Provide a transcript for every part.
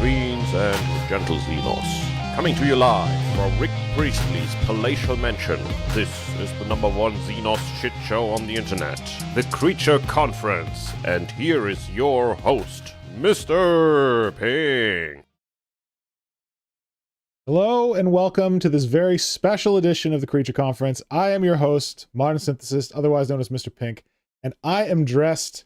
Queens, and gentle Xenos. Coming to you live from Rick Priestley's palatial mansion. This is the #1 Xenos shit show on the internet, the Creature Conference. And here is your host, Mr. Ping. Hello and welcome to this very special edition of the Creature Conference. I am your host, Modern Synthesist, otherwise known as Mr. Pink, and I am dressed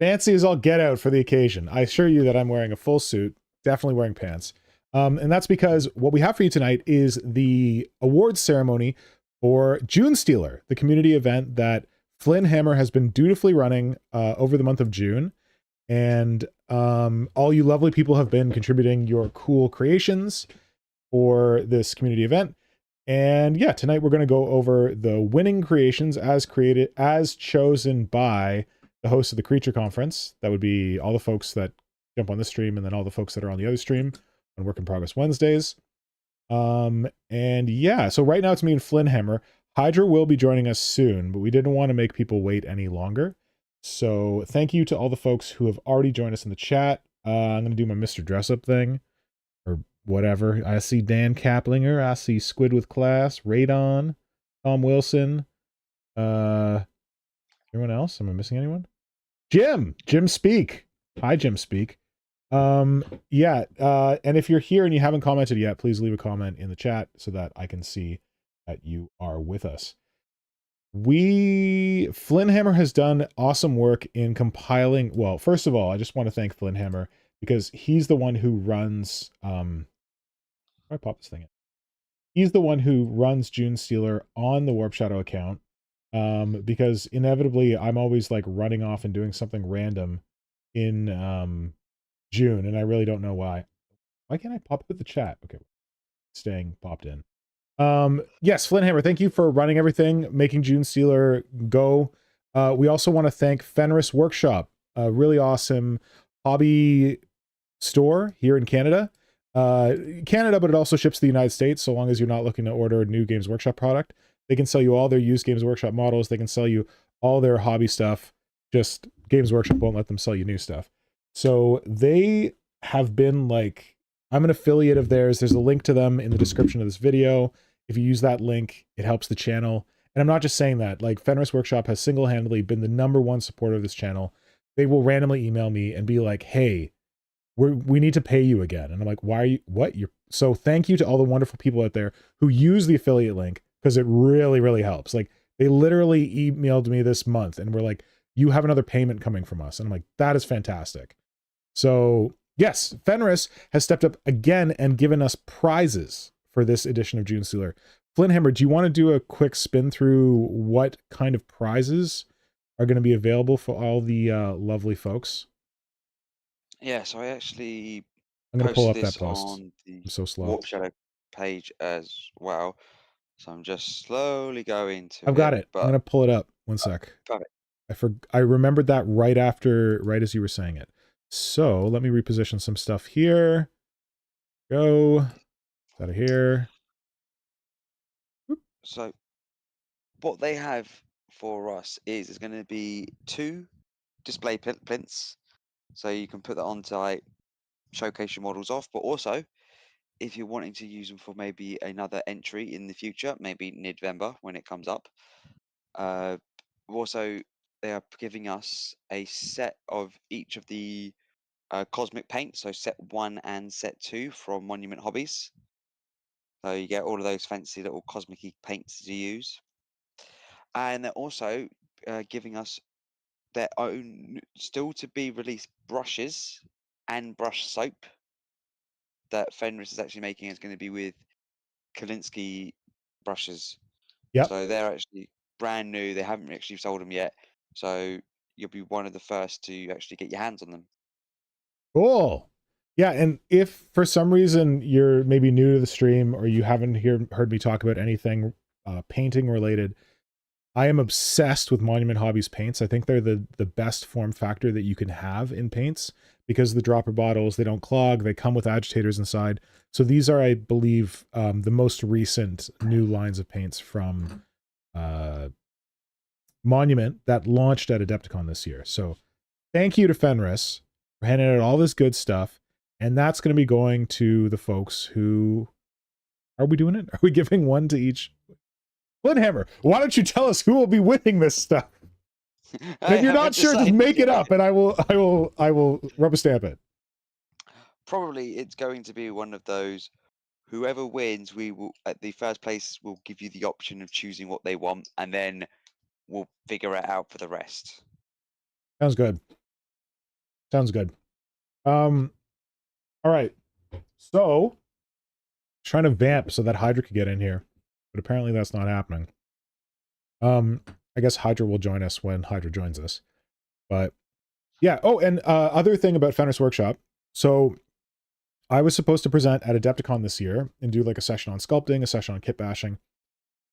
fancy as all get out for the occasion. I assure you that I'm wearing a full suit, definitely wearing pants. And that's because what we have for you tonight is the awards ceremony for Junestealer, the community event that Flynnhammer has been dutifully running over the month of June. And all you lovely people have been contributing your cool creations for this community event. And yeah, tonight we're going to go over the winning creations as chosen by the host of the Creature Conference. That would be all the folks that jump on this stream and then all the folks that are on the other stream on Work in Progress Wednesdays. And yeah, so right now it's me and Flynnhammer. Hydra will be joining us soon, but we didn't want to make people wait any longer. So thank you to all the folks who have already joined us in the chat. I'm going to do my Mr. Dress Up thing, or whatever. I see Dan Kaplinger. I see Squid with Class, Radon, Tom Wilson. Anyone else? Am I missing anyone? Jim Speak. Hi, Jim Speak. Yeah. And if you're here and you haven't commented yet, please leave a comment in the chat so that I can see that you are with us. Flynnhammer has done awesome work in compiling. Well, first of all, I just want to thank Flynnhammer because he's the one who runs, I pop this thing in. He's the one who runs Junestealer on the Warp Shadow account. Because inevitably I'm always like running off and doing something random in June, and I really don't know why. Why can't I pop up the chat? Okay, staying popped in. Yes, Flynnhammer, thank you for running everything, making Junestealer go. We also want to thank Fenris Workshop, a really awesome hobby store here in Canada. But it also ships to the United States, so long as you're not looking to order a new Games Workshop product. They can sell you all their used Games Workshop models. They can sell you all their hobby stuff. Just Games Workshop won't let them sell you new stuff. So they have been like, I'm an affiliate of theirs. There's a link to them in the description of this video. If you use that link, it helps the channel. And I'm not just saying that. Like, Fenris Workshop has single-handedly been the #1 supporter of this channel. They will randomly email me and be like, hey, we need to pay you again. And I'm like, why are you, what? So thank you to all the wonderful people out there who use the affiliate link, because it really, really helps. Like, they literally emailed me this month and were like, you have another payment coming from us. And I'm like, that is fantastic. So yes, Fenris has stepped up again and given us prizes for this edition of Junestealer. Flynnhammer, do you want to do a quick spin through what kind of prizes are going to be available for all the lovely folks? Yeah, so I actually I'm going to pull up posted that this post. on the I'm so slow. Warp Shadow page as well. So I'm just slowly going to I've got it. but I'm going to pull it up. One sec. got it. I remembered that right as you were saying it. So let me reposition some stuff here. Go. Out of here. So what they have for us is going to be 2 display plinths. So you can put that on to like showcase your models off, but also if you're wanting to use them for maybe another entry in the future, maybe November when it comes up. Also, they are giving us a set of each of the cosmic paints, so set 1 and set 2 from Monument Hobbies. So you get all of those fancy little cosmic paints to use. And they're also giving us their own still to be released brushes and brush soap that Fenris is actually making. Is going to be with Kalinsky brushes. Yep. So they're actually brand new. They haven't actually sold them yet. So you'll be one of the first to actually get your hands on them. Cool. Yeah, and if for some reason you're maybe new to the stream or you haven't heard me talk about anything painting related, I am obsessed with Monument Hobbies paints. I think they're the best form factor that you can have in paints because the dropper bottles, they don't clog, they come with agitators inside. So these are, I believe, the most recent new lines of paints from Monument that launched at Adepticon this year. So thank you to Fenris for handing out all this good stuff. And that's going to be going to the folks who... Are we doing it? Are we giving one to each? Flynnhammer, why don't you tell us who will be winning this stuff? And if you're not sure, just make it up, and I will rubber stamp it. Probably it's going to be one of those. Whoever wins, we will at the first place will give you the option of choosing what they want, and then we'll figure it out for the rest. Sounds good. Sounds good. All right. So, trying to vamp so that Hydra could get in here, but apparently that's not happening. I guess Hydra will join us when Hydra joins us. But yeah. Oh, and other thing about Fenris Workshop. So I was supposed to present at Adepticon this year and do like a session on sculpting, a session on kit bashing.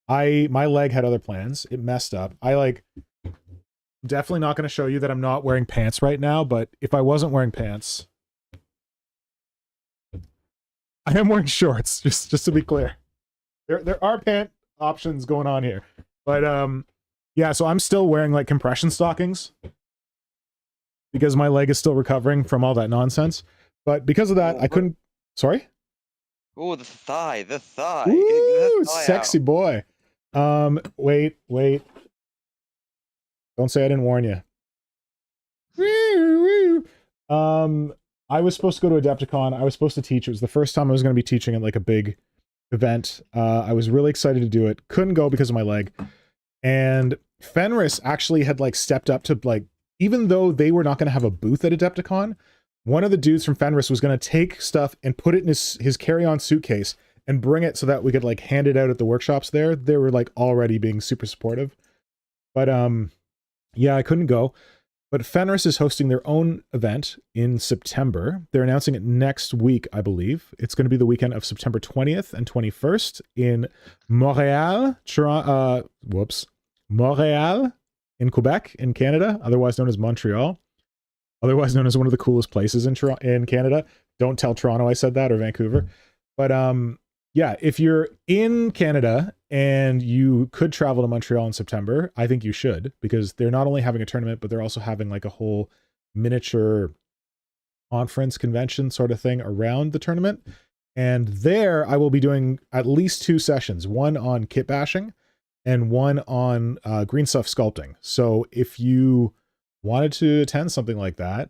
My leg had other plans. It messed up. Definitely not going to show you that I'm not wearing pants right now, but if I wasn't wearing pants, I am wearing shorts, just to be clear. There are pant options going on here. But yeah, so I'm still wearing like compression stockings because my leg is still recovering from all that nonsense. But because of that, I couldn't... Sorry? Oh, the thigh. Ooh, sexy boy. Wait. Don't say I didn't warn you. I was supposed to go to Adepticon. I was supposed to teach. It was the first time I was going to be teaching at like a big event. I was really excited to do it. Couldn't go because of my leg. And Fenris actually had like stepped up to like, even though they were not going to have a booth at Adepticon, one of the dudes from Fenris was going to take stuff and put it in his carry-on suitcase and bring it so that we could like hand it out at the workshops there. They were like already being super supportive. But yeah, I couldn't go. But Fenris is hosting their own event in September. They're announcing it next week, I believe. It's going to be the weekend of September 20th and 21st in Montreal, Montreal in Quebec, in Canada, otherwise known as Montreal. Otherwise known as one of the coolest places in Canada. Don't tell Toronto I said that, or Vancouver. But yeah, if you're in Canada and you could travel to Montreal in September, I think you should, because they're not only having a tournament, but they're also having like a whole miniature conference convention sort of thing around the tournament. And there I will be doing at least 2 sessions, one on kit bashing and one on green stuff sculpting. So if you wanted to attend something like that,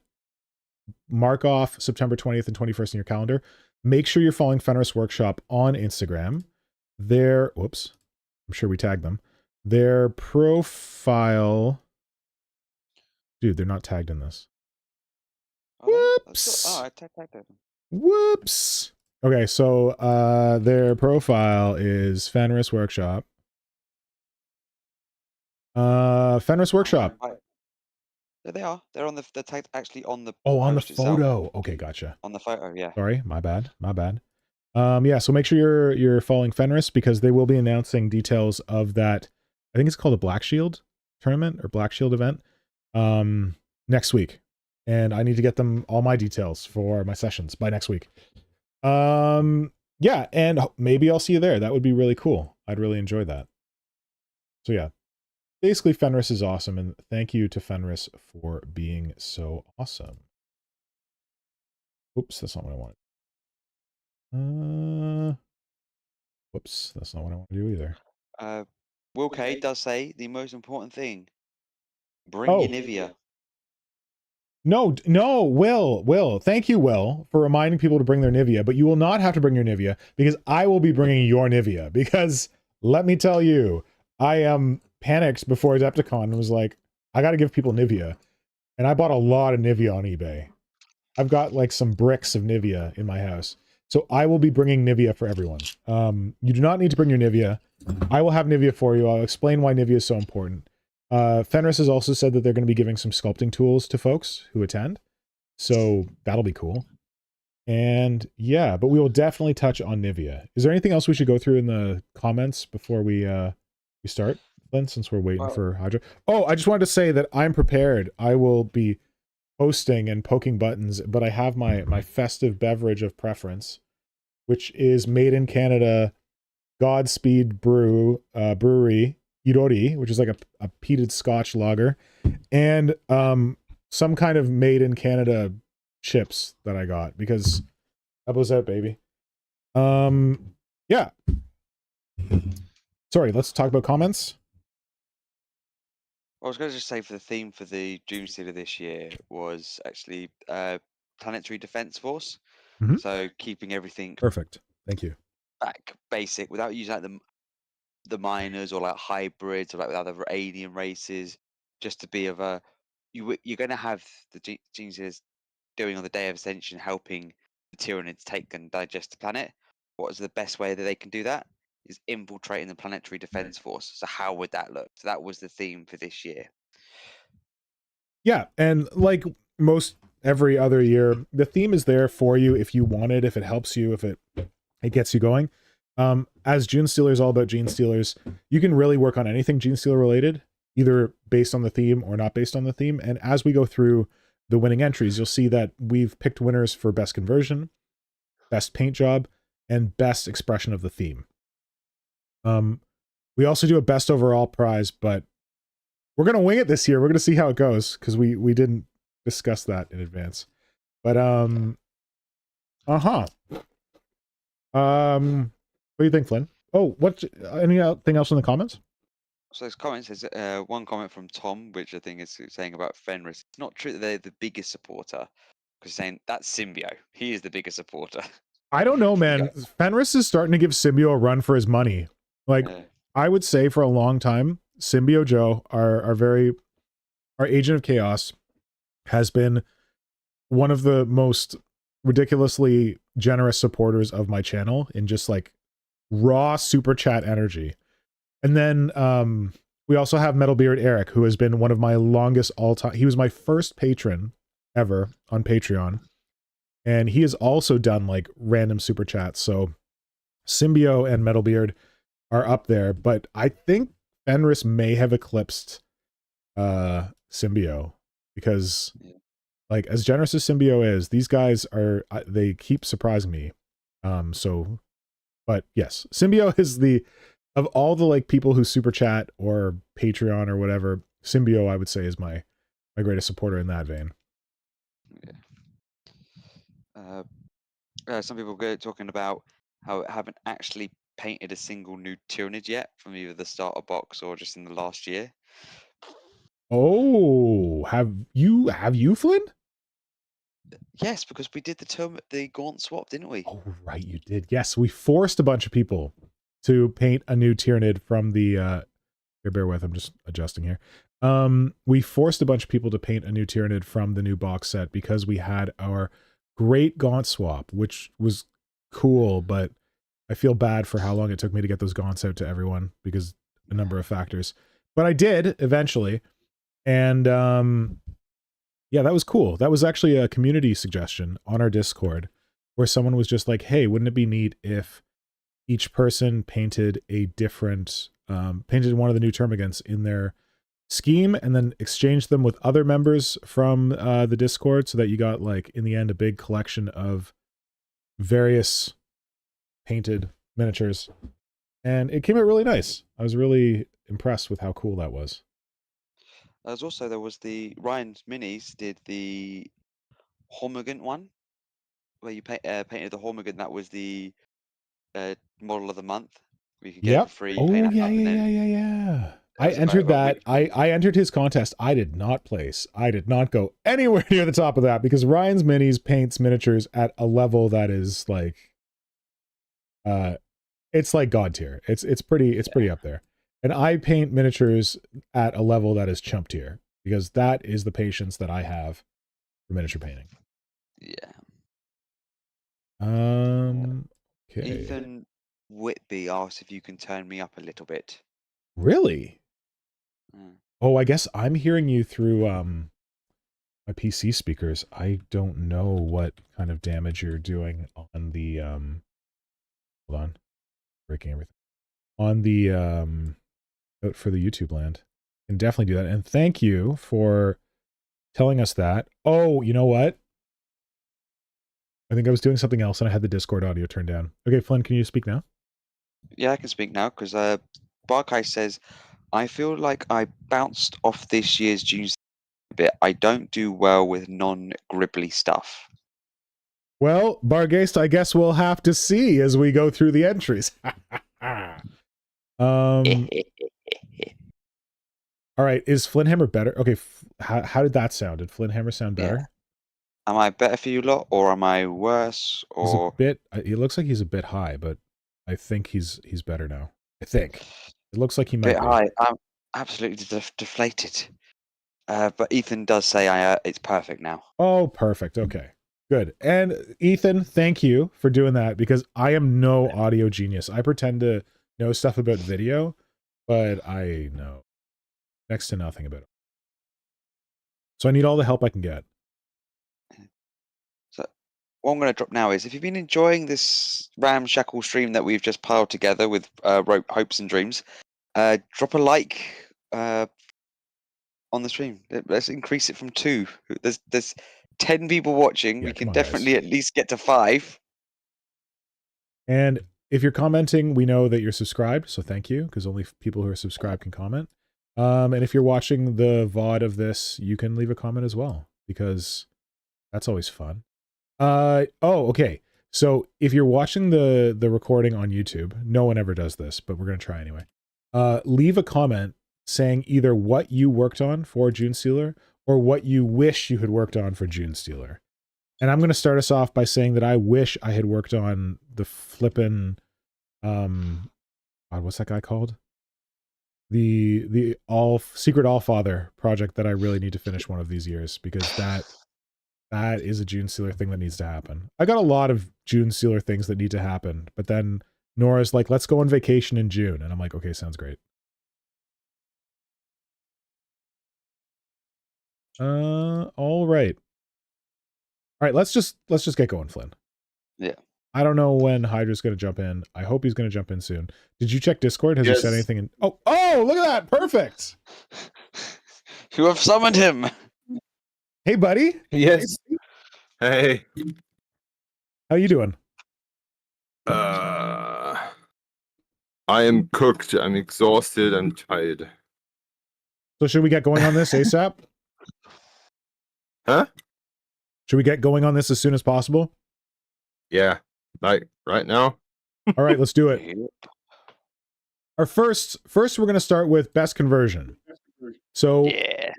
mark off September 20th and 21st in your calendar. Make sure you're following Fenris Workshop on Instagram. Their, whoops, I'm sure we tagged them. Their profile, dude, they're not tagged in this. Whoops. Oh, I tagged them. Whoops. Okay, so their profile is Fenris Workshop. Fenris Workshop. There they are. They're on the. They're tagged actually on the. Oh, on the photo. Itself. Okay, gotcha. On the photo, yeah. Sorry, my bad. Yeah, so make sure you're following Fenris, because they will be announcing details of that. I think it's called a Black Shield tournament or Black Shield event next week, and I need to get them all my details for my sessions by next week. Yeah, and maybe I'll see you there. That would be really cool. I'd really enjoy that. So yeah. Basically, Fenris is awesome, and thank you to Fenris for being so awesome. Oops, that's not what I wanted. Whoops, that's not what I want to do either. Will K does say the most important thing. Bring your Nivea. No, Will. Thank you, Will, for reminding people to bring their Nivea, but you will not have to bring your Nivea, because I will be bringing your Nivea, because let me tell you, I am panicked before Adepticon and was like, I got to give people Nivea. And I bought a lot of Nivea on eBay. I've got like some bricks of Nivea in my house. So I will be bringing Nivea for everyone. You do not need to bring your Nivea. I will have Nivea for you. I'll explain why Nivea is so important. Fenris has also said that they're going to be giving some sculpting tools to folks who attend. So that'll be cool. And yeah, but we will definitely touch on Nivea. Is there anything else we should go through in the comments before we start, Lynn, since we're waiting for Hydra? Oh, I just wanted to say that I'm prepared. I will be hosting and poking buttons, but I have my festive beverage of preference, which is made in Canada Godspeed Brewery Irori, which is like a peated Scotch lager, and some kind of made in Canada ships that I got because that was out, baby. Yeah. Sorry, let's talk about comments. I was going to just say for the theme for the Junestealer this year was actually planetary defense force. Mhm. So keeping everything Perfect. Thank you. back basic without using like the miners or like hybrids or like with other alien races, just to be of a you're going to have the Junestealers doing on the Day of Ascension, helping the Tyranids take and digest the planet. What is the best way that they can do that? Is infiltrating the planetary defense force. So how would that look? So that was the theme for this year. Yeah, and like most every other year, the theme is there for you if you want it, if it helps you, if it gets you going. As Junestealer is all about Junestealers, you can really work on anything Junestealer related, either based on the theme or not based on the theme. And as we go through the winning entries, you'll see that we've picked winners for best conversion, best paint job, and best expression of the theme. We also do a best overall prize, but we're going to wing it this year. We're going to see how it goes because we didn't discuss that in advance. But what do you think, Flynn? Oh, anything else in the comments? So this comment says one comment from Tom, which I think is saying about Fenris. It's not true that they're the biggest supporter, because saying that's Symbio. He is the biggest supporter. I don't know, man. Fenris is starting to give Symbio a run for his money. Like, I would say for a long time, Symbio Joe, our agent of chaos, has been one of the most ridiculously generous supporters of my channel in just like raw super chat energy. And then we also have Metalbeard Eric, who has been one of my longest all-time. He was my first patron ever on Patreon. And he has also done like random super chats. So Symbio and Metalbeard are up there, but I think Fenris may have eclipsed Symbio because like as generous as Symbio is, these guys are they keep surprising me. But yes, Symbio is of all the like people who super chat or Patreon or whatever, Symbio I would say is my greatest supporter in that vein. Some people go talking about how it haven't actually painted a single new Tyranid yet from either the starter box or just in the last year. Oh, have you, Flynn? Yes, because we did the Gaunt swap, didn't we? Oh, right, you did. Yes, we forced a bunch of people to paint a new Tyranid from the here, bear with, I'm just adjusting here. We forced a bunch of people to paint a new Tyranid from the new box set because we had our great Gaunt swap, which was cool, but I feel bad for how long it took me to get those Gaunts out to everyone because a number of factors. But I did eventually. And yeah, that was cool. That was actually a community suggestion on our Discord where someone was just like, hey, wouldn't it be neat if each person painted a different, painted one of the new Termagants in their scheme and then exchanged them with other members from the Discord so that you got, like, in the end, a big collection of various painted miniatures. And it came out really nice. I was really impressed with how cool that was. There was the Ryan's Minis did the Hormigant one, where you painted the Hormigant. That was the model of the month. We could get it for free. Oh paint yeah. I entered that. I entered his contest. I did not place. I did not go anywhere near the top of that because Ryan's Minis paints miniatures at a level that is like, it's like God tier. It's pretty up there. And I paint miniatures at a level that is chump tier because that is the patience that I have for miniature painting. Yeah. Okay. Ethan Whitby asked if you can turn me up a little bit. Really? Oh, I guess I'm hearing you through my PC speakers. I don't know what kind of damage you're doing on the hold on. Breaking everything. On the out for the YouTube land. You can definitely do that. And thank you for telling us that. Oh, you know what? I think I was doing something else and I had the Discord audio turned down. Okay, Flynn, can you speak now? Yeah, I can speak now because Barkai says, I feel like I bounced off this year's June bit. I don't do well with non-gribbly stuff. Well, Bargaist, I guess we'll have to see as we go through the entries. All right, is Flynnhammer better? Okay, how did that sound? Did Flynnhammer sound better? Yeah. Am I better for you lot, or am I worse? He's a Or bit. It looks like he's a bit high, but I think he's better now. I think it looks like he might bit be. high? I'm absolutely deflated. But Ethan does say it's perfect now. Oh, perfect. Okay, good. And Ethan, thank you for doing that because I am no audio genius. I pretend to know stuff about video, but I know next to nothing about it. So I need all the help I can get. So what I'm going to drop now is, if you've been enjoying this ramshackle stream that we've just piled together with hopes and dreams, drop a like on the stream. Let's increase it from 2. There's 10 people watching. Yeah, we can come on, definitely guys. at least get to 5. And if you're commenting, we know that you're subscribed, so thank you, because only people who are subscribed can comment. And if you're watching the VOD of this, you can leave a comment as well, because that's always fun. Okay. So if you're watching the recording on YouTube, no one ever does this, but we're going to try anyway. Leave a comment saying either what you worked on for Junestealer or what you wish you had worked on for Junestealer. And I'm going to start us off by saying that I wish I had worked on the flippin' God, what's that guy called? The Secret Allfather project that I really need to finish one of these years, because that is a Junestealer thing that needs to happen. I got a lot of Junestealer things that need to happen, but then Nora's like, let's go on vacation in June. And I'm like, okay, sounds great. All right. All right, let's just get going, Flynn. Yeah. I don't know when Hydra's going to jump in. I hope he's going to jump in soon. Did you check Discord? Has he said anything? Oh, look at that. Perfect. You have summoned him. Hey, buddy. Yes. Hey. How you doing? I am cooked. I'm exhausted. I'm tired. So should we get going on this ASAP? Huh? Should we get going on this as soon as possible? Yeah. Like right now? All right, let's do it. Our first we're going to start with best conversion. So Yeah.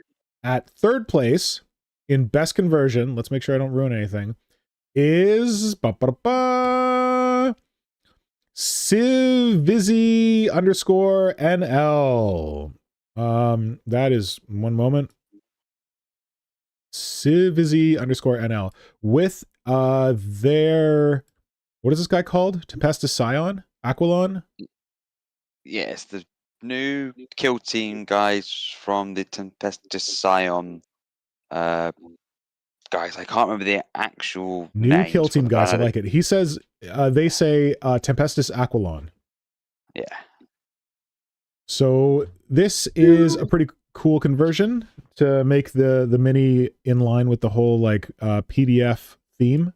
at third place in best conversion, let's make sure I don't ruin anything, is Civizzy_NL. That is one moment. Civizzy_NL with their, what is this guy called? Tempestus Scion? Aquilon? Yes, the new kill team guys from the Tempestus Scion. Guys, I can't remember the actual New names, kill team but guys. I like it. He says, they say Tempestus Aquilon. Yeah. So this is a pretty cool conversion to make the mini in line with the whole like PDF theme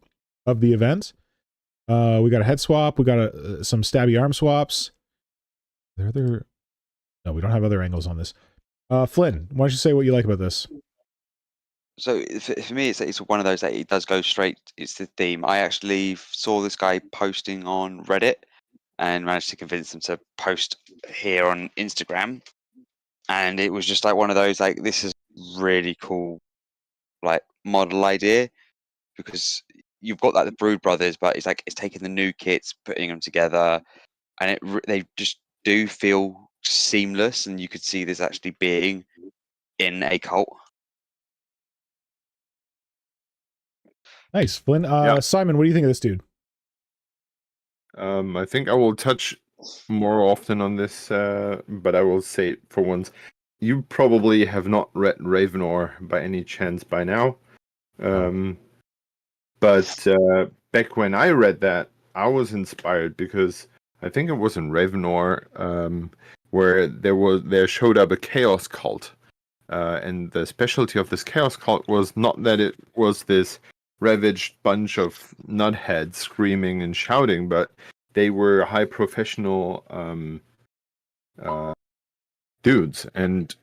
of the event. We got a head swap. We got some stabby arm swaps. No, we don't have other angles on this. Flynn, why don't you say what you like about this? So for me, it's one of those that it does go straight. It's the theme. I actually saw this guy posting on Reddit and managed to convince him to post here on Instagram. And it was just like one of those, like, this is really cool, like, model idea, because you've got like the Brood Brothers, but it's like it's taking the new kits, putting them together, and they just do feel seamless, and you could see this actually being in a cult. Nice, Flynn. Yeah. Simon, what do you think of this dude? I think I will touch more often on this, but I will say it for once. You probably have not read Ravenor by any chance by now. But back when I read that, I was inspired because I think it was in Ravenor where there showed up a chaos cult. And the specialty of this chaos cult was not that it was this ravaged bunch of nutheads screaming and shouting, but they were high professional dudes. And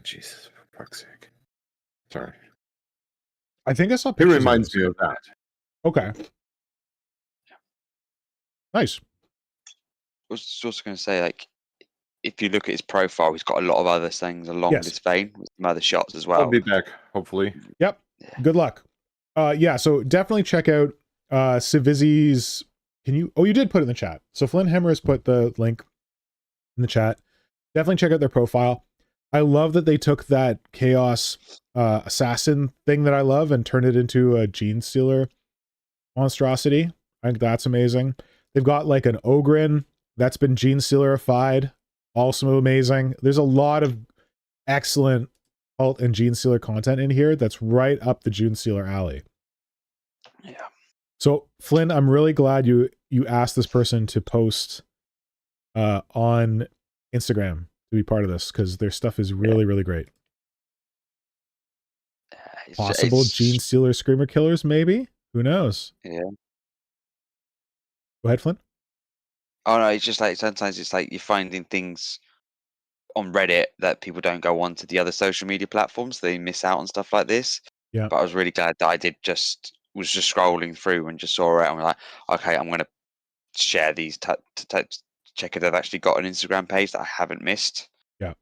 Jesus, for fuck's sake. character. I think I saw He pictures reminds of me of that. Okay. Nice. I was also going to say, like, if you look at his profile, he's got a lot of other things along Yes. this vein with some other shots as I'll well. be back, hopefully. Yep. Good luck. Yeah, so definitely check out Civizi's. Can you? Oh, you did put it in the chat. So Flynnhammer has put the link in the chat. Definitely check out their profile. I love that they took that Chaos Assassin thing that I love and turned it into a Genestealer monstrosity. I think that's amazing. They've got like an Ogren that's been Genestealerified. Also amazing. There's a lot of excellent Cult and Genestealer content in here that's right up the Junestealer alley. Yeah. So Flynn, I'm really glad you asked this person to post on Instagram to be part of this, because their stuff is really, really great. Possible Genestealer Screamer Killers, maybe? Who knows? Yeah. Go ahead, Flynn. Oh no, it's just like sometimes it's like you're finding things on Reddit that people don't go on to the other social media platforms. They miss out on stuff like this. Yeah. But I was really glad that I was just scrolling through and just saw it and was like, okay, I'm gonna share these to check if they've actually got an Instagram page that I haven't missed. Yeah.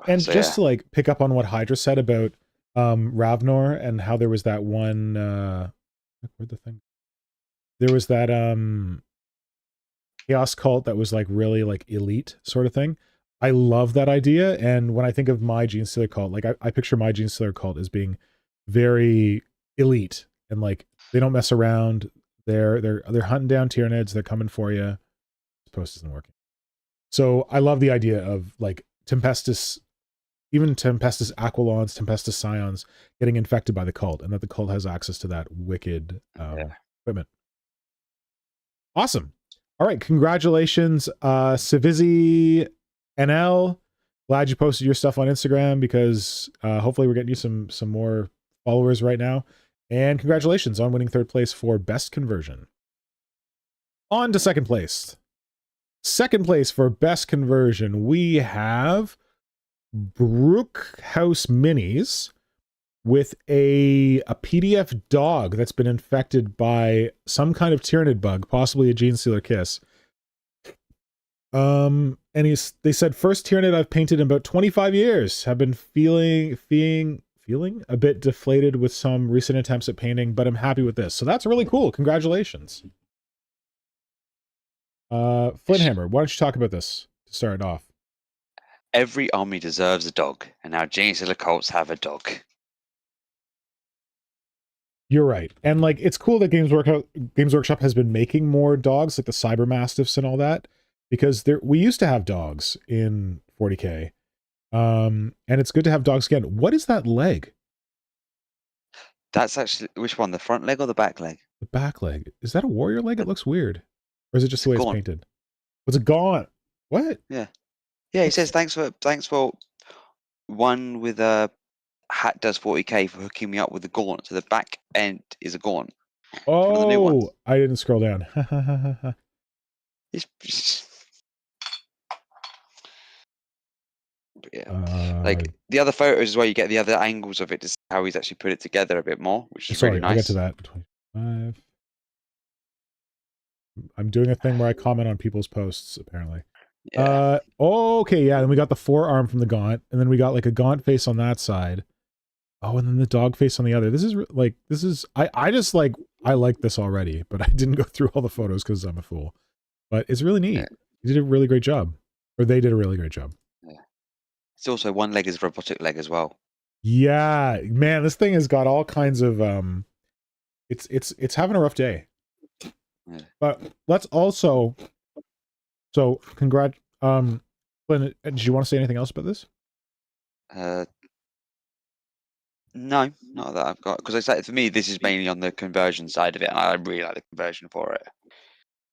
And So, just to like pick up on what Hydra said about Ravnor and how there was that one where'd the thing? There was that Chaos cult that was like really like elite sort of thing. I love that idea, and when I think of my Genestealer cult, like I picture my Genestealer cult as being very elite and like they don't mess around. They're hunting down Tyranids, they're coming for you. This post isn't working. So I love the idea of like Tempestus, even Tempestus Aquilons, Tempestus Scions getting infected by the cult, and that the cult has access to that wicked equipment. Awesome. All right, congratulations, Civizi NL. Glad you posted your stuff on Instagram, because hopefully we're getting you some more followers right now. And congratulations on winning 3rd place for best conversion. On to 2nd place. 2nd place for best conversion, we have Brookhouse Minis with a PDF dog that's been infected by some kind of Tyranid bug, possibly a Genestealer kiss. And they said, first Tyranid I've painted in about 25 years. Have been feeling a bit deflated with some recent attempts at painting, but I'm happy with this. So that's really cool. Congratulations. Flynnhammer, why don't you talk about this to start it off? Every army deserves a dog, and now Genestealer cults have a dog. You're right. And like it's cool that Games Workshop has been making more dogs, like the Cyber Mastiffs and all that, because we used to have dogs in 40K. And it's good to have dogs again. What is that leg? That's actually, which one, the front leg or the back leg? The back leg. Is that a warrior leg? It looks weird. Or is it just the way it's painted? Was it gone? What? Yeah. Yeah, he says thanks for one with a hat does 40k for hooking me up with the gaunt. So the back end is a gaunt. Oh, I didn't scroll down. Yeah. Like the other photos as well, you get the other angles of it to see how he's actually put it together a bit more, which is really nice. I'll get to that. 25. I'm doing a thing where I comment on people's posts, apparently. Yeah. Okay, yeah, and we got the forearm from the gaunt, and then we got like a gaunt face on that side. Oh, and then the dog face on the other. This is I just like, I like this already, but I didn't go through all the photos because I'm a fool. But it's really neat. Yeah. You did a really great job. Or they did a really great job. Yeah. It's also one leg is a robotic leg as well. Yeah, man, this thing has got all kinds of it's having a rough day. Yeah. But let's also, so Flynn, did you want to say anything else about this? No, not that I've got, because for me this is mainly on the conversion side of it, and I really like the conversion for it.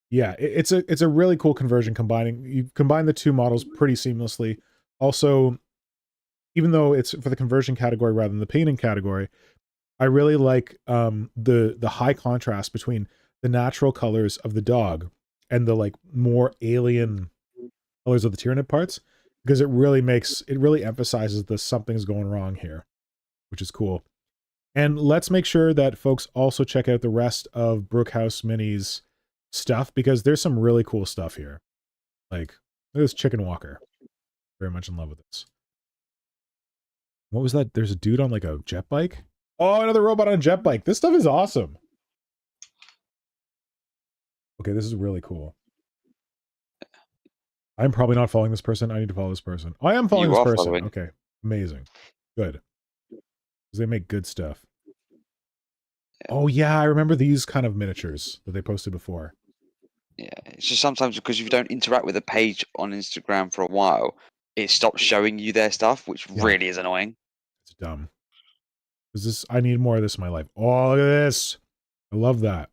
Yeah, it's a really cool conversion. You combine the two models pretty seamlessly. Also, even though it's for the conversion category rather than the painting category, I really like the high contrast between the natural colors of the dog and the like more alien colors of the Tyranid parts, because it really emphasizes the something's going wrong here. which is cool. And let's make sure that folks also check out the rest of Brookhouse Mini's stuff, because there's some really cool stuff here. Like, look at this Chicken Walker. Very much in love with this. What was that? There's a dude on like a jet bike? Oh, another robot on a jet bike. This stuff is awesome. Okay, this is really cool. I'm probably not following this person. I need to follow this person. I am following this person. Following. Okay, amazing. Good. Because they make good stuff. Oh, yeah, I remember these kind of miniatures that they posted before. Yeah, it's just sometimes because if you don't interact with a page on Instagram for a while, it stops showing you their stuff, which really is annoying. It's dumb. Is this? I need more of this in my life. Oh, look at this. I love that.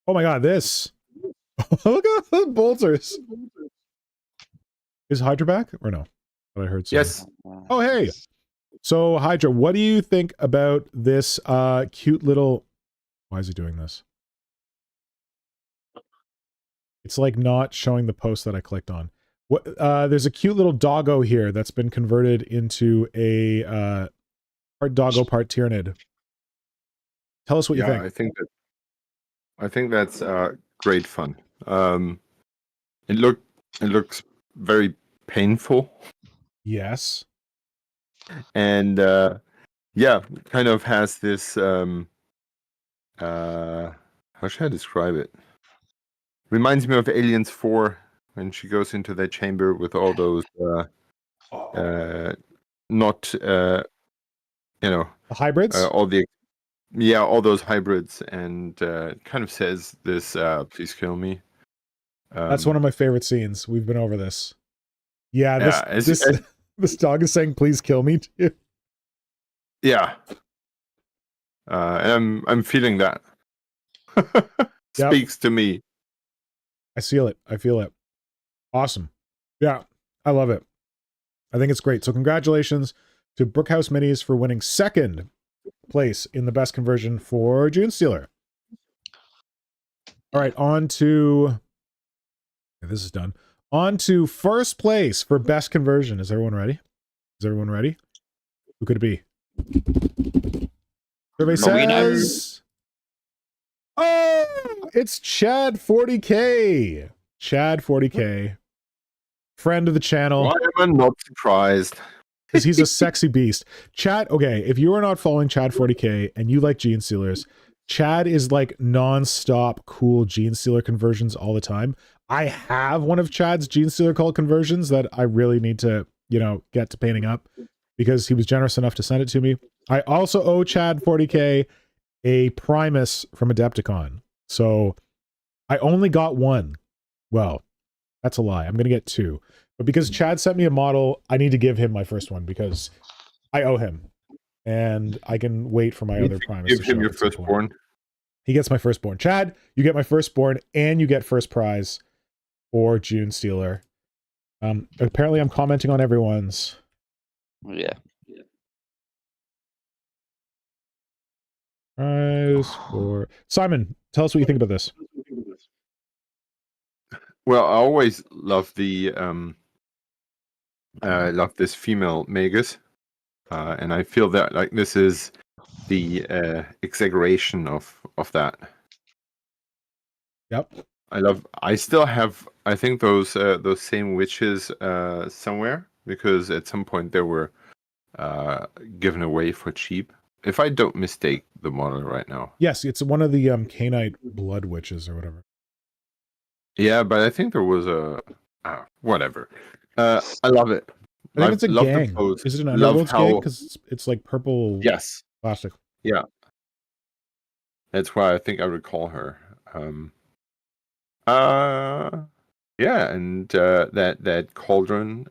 Oh my god, this. Look at the bolters. Is Hydra back or no? But I heard so. Yes. Oh, hey. So, Hydra, what do you think about this cute little... Why is he doing this? It's like not showing the post that I clicked on. What? There's a cute little doggo here that's been converted into a part doggo, part tyrannid. Tell us what you think. I think that's great fun. It looks very painful. Yes. And yeah, kind of has this how should I describe it? Reminds me of Aliens 4 when she goes into that chamber with all those not you know, The hybrids? all those hybrids, and kind of says this please kill me. That's one of my favorite scenes. We've been over this. Yeah, this as- this dog is saying please kill me too. Yeah. And I'm feeling that. Speaks to me. I feel it. I feel it. Awesome. Yeah, I love it. I think it's great. So congratulations to Brookhouse Minis for winning second place in the best conversion for Junestealer. All right, on to... This is done. On to first place for best conversion. Is everyone ready? Is everyone ready? Who could it be? Survey says... Oh, it's Chad 40K. Chad 40K. Friend of the channel. Why am I not surprised? Because he's a sexy beast. Chad, okay, if you are not following Chad 40K and you like Genestealers, Chad is like non-stop cool Genestealer conversions all the time. I have one of Chad's Genestealer cult conversions that I really need to, get to painting up because he was generous enough to send it to me. I also owe Chad 40K a Primus from Adepticon. So I only got one. Well, that's a lie. I'm going to get two. But because Chad sent me a model, I need to give him my first one because I owe him. And I can wait for my other Primus. Give him your firstborn. He gets my firstborn. Chad, you get my firstborn and you get first prize for Junestealer. Apparently I'm commenting on everyone's. Yeah. Prize for Simon, tell us what you think about this. Well, I always love the love this female Magus, and I feel that like this is the exaggeration of that. Yep. I still have, I think those same witches somewhere, because at some point they were given away for cheap. If I don't mistake the model right now. Yes, it's one of the Canite blood witches or whatever. Yeah, but I think there was a whatever. I love it. I think it's a gang. Is it an Underworld's gang? Because it's like purple. Yes. Plastic. Yeah. That's why I think I recall her. Yeah, and that cauldron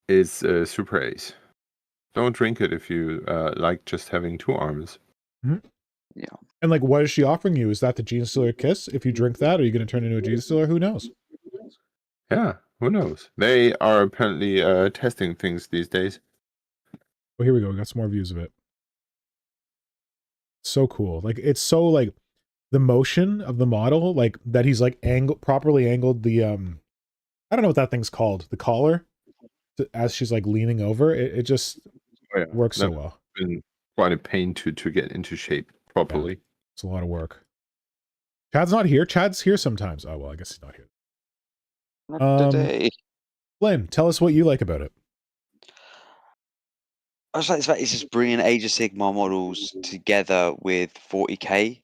is super ace. Don't drink it if you like just having two arms. Mm-hmm. Yeah. And like, what is she offering you? Is that the Genestealer kiss? If you drink that, are you going to turn into a Genestealer? Who knows? Yeah, who knows? They are apparently testing things these days. Oh, here we go. We got some more views of it. So cool. Like, it's so like the motion of the model, like that he's like properly angled the I don't know what that thing's called. The collar as she's like leaning over, it just Oh, yeah. works so That's well. been quite a pain to get into shape properly. It's a lot of work. Chad's not here. Chad's here sometimes. Oh well, I guess he's not here. Not today. Flynn, tell us what you like about it. I just like the fact it's just bringing Age of Sigmar models together with 40k,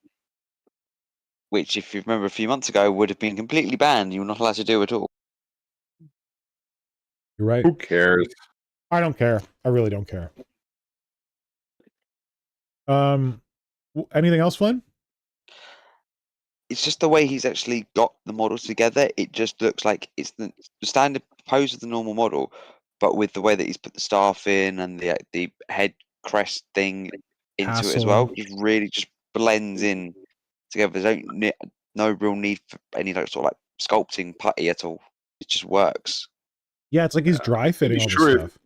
which, if you remember a few months ago, would have been completely banned. You were not allowed to do at all. You're right. Who cares? I don't care. I really don't care. Anything else, Flynn? It's just the way he's actually got the models together. It just looks like it's the standard pose of the normal model, but with the way that he's put the staff in and the head crest thing into it as well, just really just blends in together. There's no real need for any like sort of like sculpting putty at all. It just works. Yeah, it's like he's dry fitting all sure this stuff.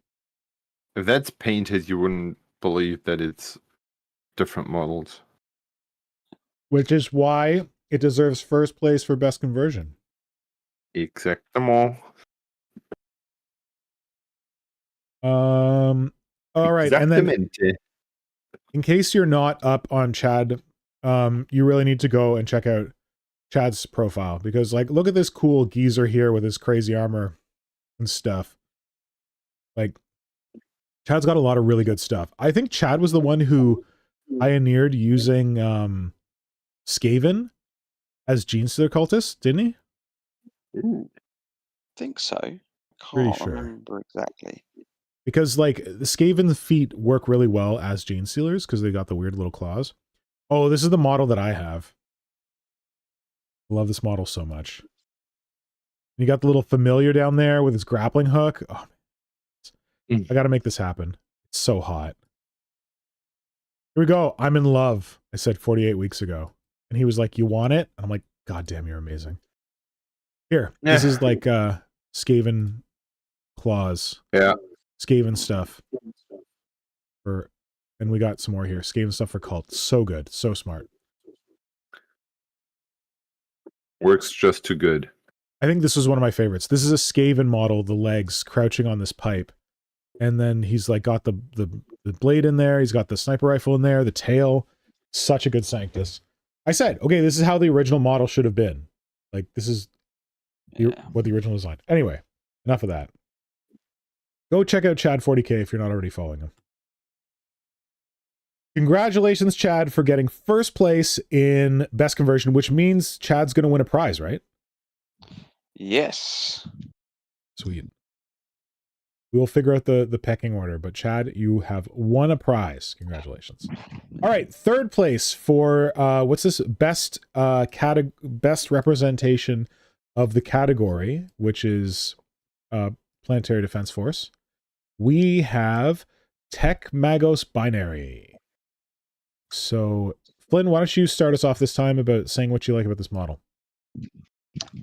If that's painted, you wouldn't believe that it's different models. Which is why it deserves first place for best conversion. Exactement. All right, and then Exactamente. in case you're not up on Chad, you really need to go and check out Chad's profile, because like, look at this cool geezer here with his crazy armor and stuff. Like, Chad's got a lot of really good stuff. I think Chad was the one who pioneered using Skaven as Genestealer cultists, didn't he? Ooh, I think so. Pretty Can't sure. remember exactly. Because like the Skaven feet work really well as Genestealers because they got the weird little claws. Oh, this is the model that I have. I love this model so much. You got the little familiar down there with his grappling hook. Oh, I got to make this happen. It's so hot. Here we go. I'm in love. I said 48 weeks ago. And he was like, you want it? And I'm like, God damn, you're amazing. Here, this is like Skaven claws. Yeah. Skaven stuff. And we got some more here. Skaven stuff for cult. So good. So smart. Works just too good. I think this is one of my favorites. This is a Skaven model, the legs crouching on this pipe. And then he's like got the blade in there. He's got the sniper rifle in there, the tail. Such a good Sanctus. I said, okay, this is how the original model should have been. Like, this is what the original design. Anyway, enough of that. Go check out Chad 40K if you're not already following him. Congratulations, Chad, for getting first place in best conversion, which means Chad's going to win a prize, right? Yes. Sweet. We will figure out the pecking order, but Chad, you have won a prize. Congratulations. All right, third place for what's this? Best representation of the category, which is Planetary Defense Force. We have Tech Magos Binary. So, Flynn, why don't you start us off this time about saying what you like about this model?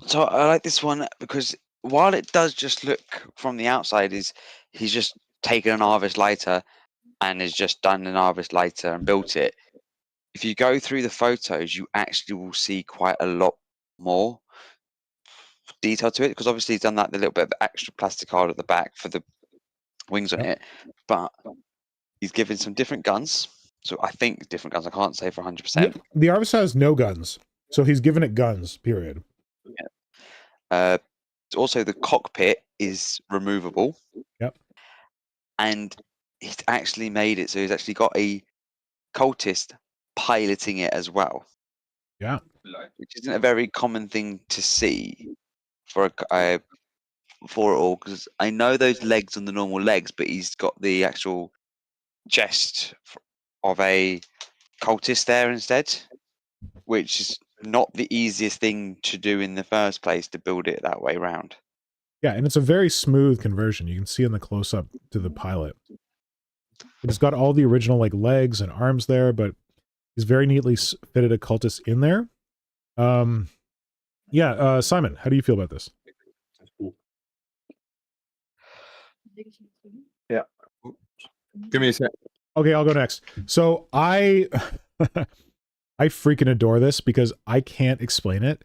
So I like this one because while it does just look from the outside is he's just taken an Arvis lighter and has just done an Arvis lighter and built it. If you go through the photos, you actually will see quite a lot more detail to it, because obviously he's done that the little bit of extra plastic card at the back for the wings on it, but he's given some different guns. So I think different guns. I can't say for 100%. The Arvis has no guns, so he's given it guns. Period. Yeah. Also, the cockpit is removable. Yep. And he's actually made it so he's actually got a cultist piloting it as well. Yeah. Which isn't a very common thing to see for it all, because I know those legs on the normal legs, but he's got the actual chest of a cultist there instead, which is not the easiest thing to do in the first place, to build it that way around. Yeah, and it's a very smooth conversion. You can see in the close-up to the pilot. It's got all the original like legs and arms there, but he's very neatly fitted a cultist in there. Yeah, Simon, how do you feel about this? Yeah. Give me a sec. Okay, I'll go next. So I freaking adore this because I can't explain it.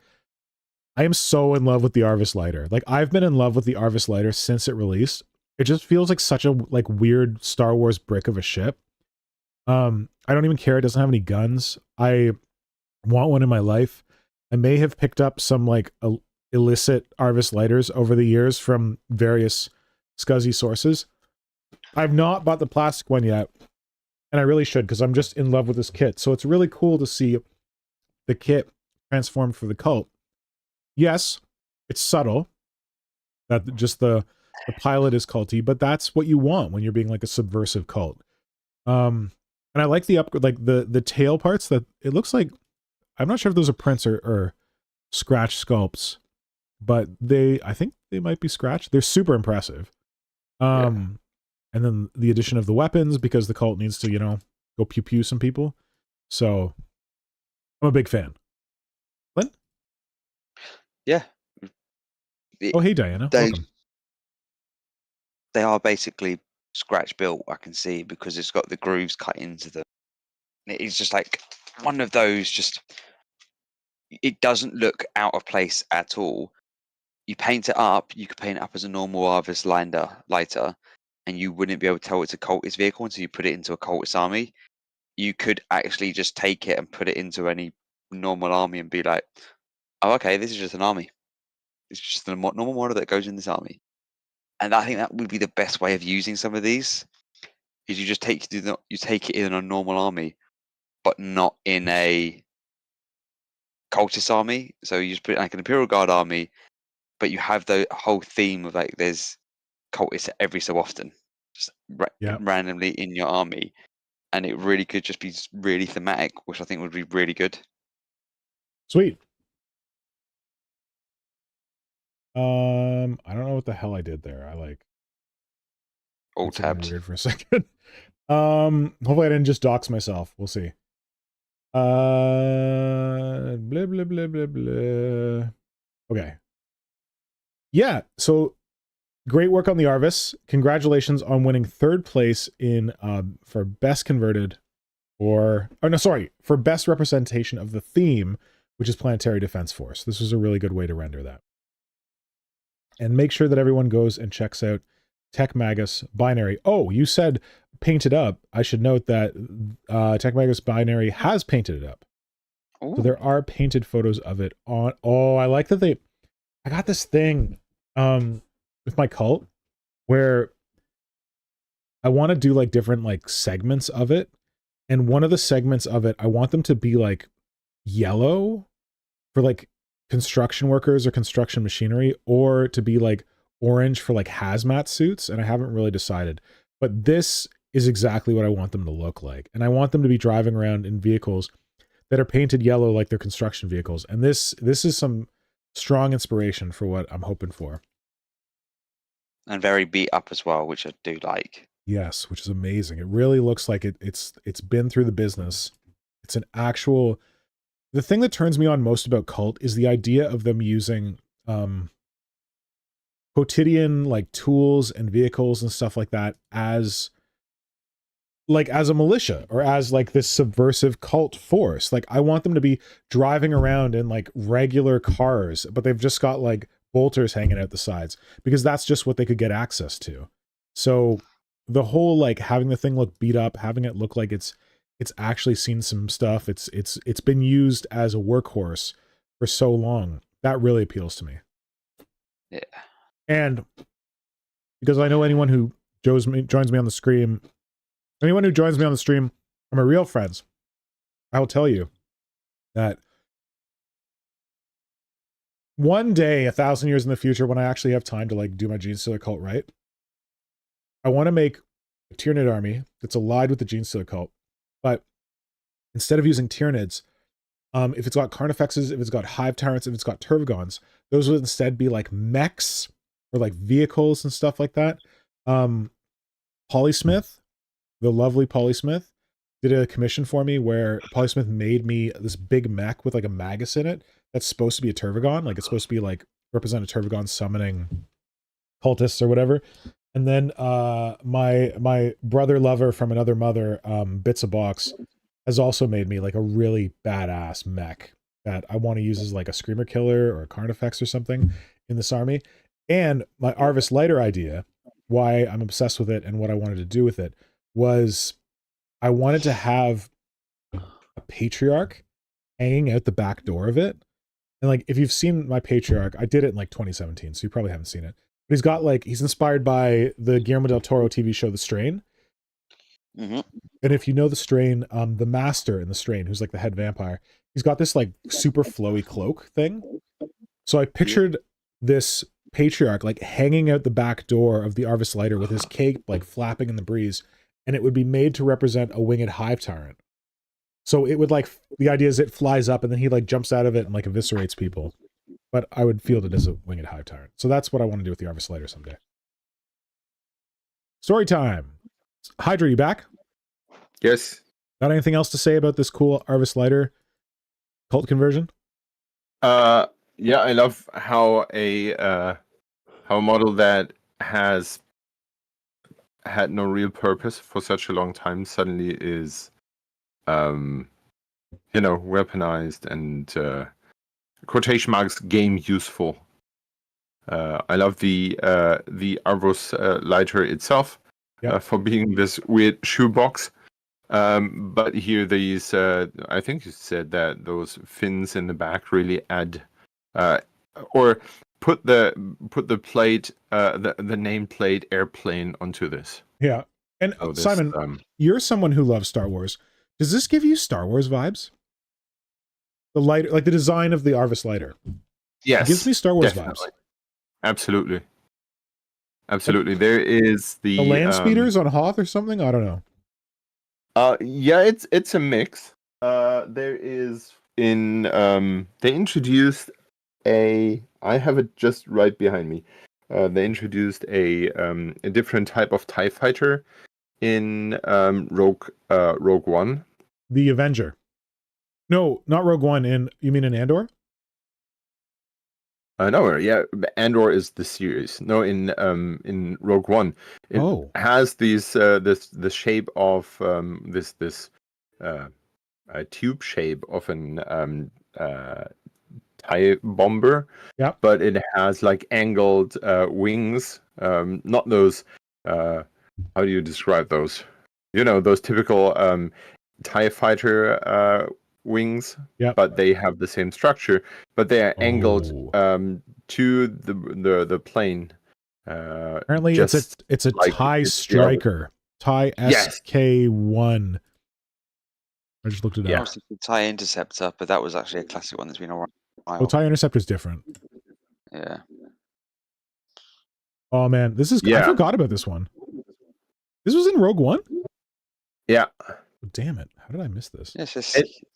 I am so in love with the Arvis lighter. Like, I've been in love with the Arvis lighter since it released. It just feels like such a like weird Star Wars brick of a ship. I don't even care. It doesn't have any guns. I want one in my life. I may have picked up some like illicit Arvis lighters over the years from various scuzzy sources. I've not bought the plastic one yet, and I really should, because I'm just in love with this kit. So it's really cool to see the kit transformed for the cult. Yes, it's subtle that just the pilot is culty, but that's what you want when you're being like a subversive cult. And I like the upgrade, like the tail parts that it looks like. I'm not sure if those are prints or scratch sculpts, but I think they might be scratched. They're super impressive. And then the addition of the weapons, because the cult needs to, you know, go pew pew some people. So I'm a big fan. Flynn? Yeah. Oh, hey, Diana. Welcome. They are basically scratch built, I can see, because it's got the grooves cut into them. It's just like one of those, just, it doesn't look out of place at all. You paint it up, you could paint it up as a normal Arvis lighter, and you wouldn't be able to tell it's a cultist vehicle until you put it into a cultist army. You could actually just take it and put it into any normal army and be like, oh, okay, this is just an army. It's just a normal model that goes in this army. And I think that would be the best way of using some of these, is you just take it in a normal army, but not in a cultist army. So you just put it like an Imperial Guard army, but you have the whole theme of like there's cultists every so often, just randomly in your army, and it really could just be really thematic, which I think would be really good. Sweet. I don't know what the hell I did there. I like Alt tabbed weird for a second. Hopefully I didn't just dox myself. We'll see. Blah blah blah blah blah. Okay. Yeah, so great work on the Arvis. Congratulations on winning 3rd place in for best converted, for best representation of the theme, which is Planetary Defense Force. This was a really good way to render that. And make sure that everyone goes and checks out Tech Magus Binary. Oh, you said painted up. I should note that Tech Magus Binary has painted it up. Ooh. So there are painted photos of it on. Oh, I like that I got this thing with my cult where I want to do like different like segments of it. And one of the segments of it, I want them to be like yellow for like construction workers or construction machinery, or to be like orange for like hazmat suits. And I haven't really decided, but this is exactly what I want them to look like. And I want them to be driving around in vehicles that are painted yellow like they're construction vehicles. And this is some strong inspiration for what I'm hoping for. And very beat up as well, which I do like. Yes, which is amazing. It really looks like it's been through the business. It's an actual... The thing that turns me on most about Cult is the idea of them using quotidian like tools and vehicles and stuff like that as a militia, or as like this subversive cult force. Like I want them to be driving around in like regular cars, but they've just got like bolters hanging out the sides, because that's just what they could get access to. So the whole like having the thing look beat up, having it look like it's actually seen some stuff, it's been used as a workhorse for so long, that really appeals to me. Yeah. And because I know anyone who joins me on the stream, anyone who joins me on the stream are my real friends, I will tell you that one day, 1,000 years in the future, when I actually have time to like do my Junestealer cult right, I want to make a Tyranid army that's allied with the Junestealer cult. But instead of using Tyranids, if it's got Carnifexes, if it's got Hive Tyrants, if it's got Tervagons, those would instead be like mechs or like vehicles and stuff like that. Polysmith, the lovely Polysmith, did a commission for me where Polysmith made me this big mech with like a Magus in it that's supposed to be a Tervagon. Like it's supposed to be like represent a Tervagon summoning cultists or whatever. And then my brother lover from another mother, Bits a Box, has also made me like a really badass mech that I want to use as like a Screamer Killer or a Carnifex or something in this army. And my Arvis Lighter idea, why I'm obsessed with it and what I wanted to do with it was I wanted to have a patriarch hanging out the back door of it. And like, if you've seen my patriarch, I did it in like 2017, so you probably haven't seen it. But he's got like, he's inspired by the Guillermo del Toro TV show, The Strain. Mm-hmm. And if you know The Strain, the master in The Strain, who's like the head vampire, he's got this like super flowy cloak thing. So I pictured this patriarch like hanging out the back door of the Arvis Lighter with his cape like flapping in the breeze, and it would be made to represent a winged hive tyrant. So it would like, the idea is it flies up and then he like jumps out of it and like eviscerates people. But I would field it as a winged hive tyrant. So that's what I want to do with the Arvis Lighter someday. Story time. Hydra, you back? Yes. Got anything else to say about this cool Arvis Lighter cult conversion? Yeah, I love how a model that has had no real purpose for such a long time suddenly is weaponized and quotation marks game useful. I love the Arvos lighter itself for being this weird shoebox. But here these I think you said that those fins in the back really add or put the plate the nameplate airplane onto this. Yeah. And So this, Simon, you're someone who loves Star Wars. Does this give you Star Wars vibes? The lighter, like the design of the Arvis Lighter. yes, It gives me Star Wars definitely. vibes. Absolutely. There is The land speeders on Hoth or something? I don't know. Yeah, it's a mix. There is in they introduced I have it just right behind me. They introduced a different type of TIE fighter in Rogue One. The Avenger. No, not Rogue One. You mean in Andor? No, yeah, Andor is the series. No, in Rogue One, it has these the shape of this a tube shape of an TIE bomber. Yeah. But it has like angled wings. Not those. How do you describe those? You know, those typical TIE fighter wings. Yeah. But they have the same structure. But they are angled to the plane. Apparently, it's a like TIE Striker. TIE SK1. I just looked it I up. was thinking TIE Interceptor, but that was actually a classic one that's been around. Well, TIE Interceptor is different. Yeah. Oh man, this is. I forgot about this one. This was in Rogue One? Yeah. Oh, damn it! How did I miss this? Yes,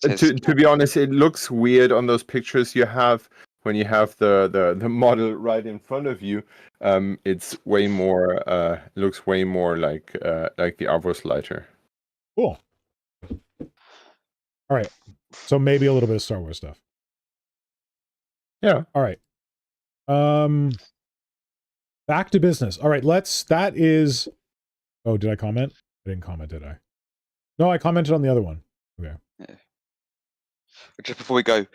to be honest, it looks weird on those pictures you have when you have the model right in front of you. It's way more. Looks way more like the Arvos lighter. Cool. All right. So maybe a little bit of Star Wars stuff. Yeah. All right. Back to business. All right, that is. Oh, did I comment? I didn't comment, did I? No, I commented on the other one. Okay. Yeah. Just before we go,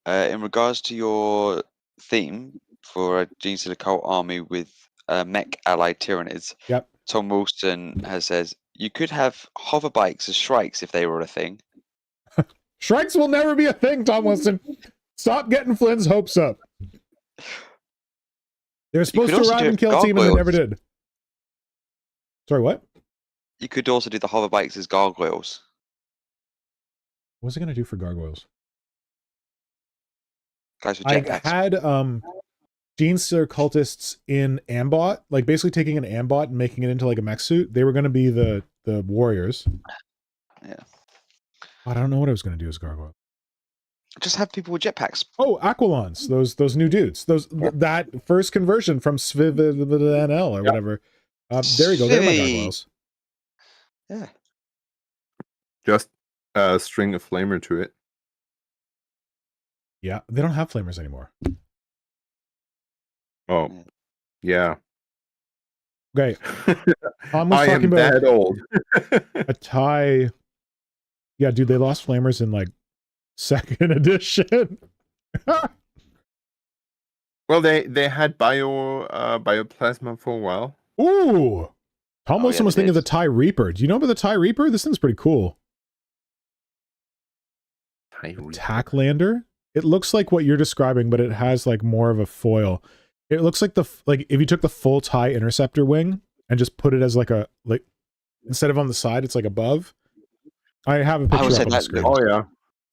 in regards to your theme for a Junestealer cult army with mech allied tyrannids, yep. Tom Wilson says you could have hover bikes as Shrikes if they were a thing. Shrikes will never be a thing, Tom Wilson. Stop getting Flynn's hopes up. They were supposed to arrive and kill team and they never did. Sorry, what? You could also do the hover bikes as gargoyles. What's it going to do for gargoyles? Guys with I jetpacks. had Junestealer cultists in Ambot, like basically taking an Ambot and making it into like a mech suit. They were going to be the warriors. Yeah. I don't know what I was going to do as gargoyle. Just have people with jetpacks. Oh, Aquilons, those new dudes. That first conversion from SVNL or whatever. There you go. They're my gargoyles. Yeah. Just string a flamer to it. Yeah, they don't have flamers anymore. Oh, yeah. Okay. I was I talking am about that old. a tie. Yeah, dude, they lost flamers in like 2nd edition. Well, they had bioplasma for a while. Ooh! Almost yeah, almost they thinking of the did. TIE Reaper. Do you know about the TIE Reaper? This thing's pretty cool. Attack Lander. It looks like what you're describing, but it has like more of a foil. It looks like if you took the full TIE Interceptor wing and just put it as like instead of on the side, it's like above. I have a I picture would say up on the that screen. Oh yeah.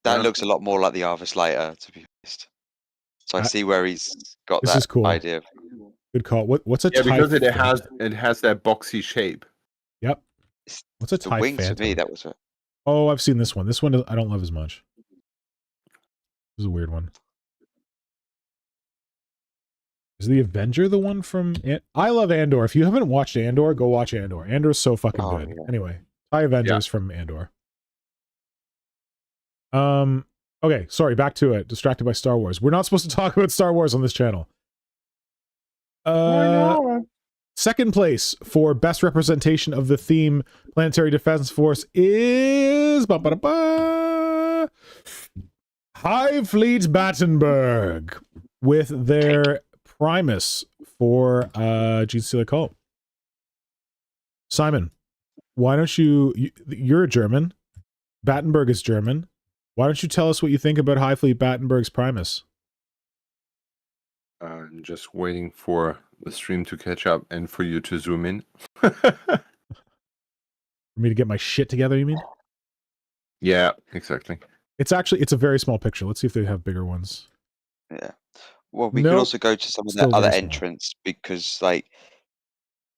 that Yeah. looks a lot more like the Arvis Later, to be honest. So I see where he's got This that is cool. idea. Good call. What's a Yeah, TIE? because it has that boxy shape. Yep. What's a The TIE wings Phantom? for me, that was it. Oh, I've seen this one. This one I don't love as much. This is a weird one. Is the Avenger the one from... I love Andor. If you haven't watched Andor, go watch Andor. Andor's so fucking good. Yeah. Anyway, TIE Avengers from Andor. Okay, sorry, back to it. Distracted by Star Wars. We're not supposed to talk about Star Wars on this channel. Second place for best representation of the theme Planetary Defense Force is High Fleet Battenberg with their Primus for Junestealer Cult. Simon, why don't you're a German. Battenberg is German. Why don't you tell us what you think about High Fleet Battenberg's Primus? Just waiting for the stream to catch up and for you to zoom in. For me to get my shit together, you mean? Yeah, exactly. It's a very small picture. Let's see if they have bigger ones. Yeah. Well, we can Nope. also go to some of Still the other very small. entrants because like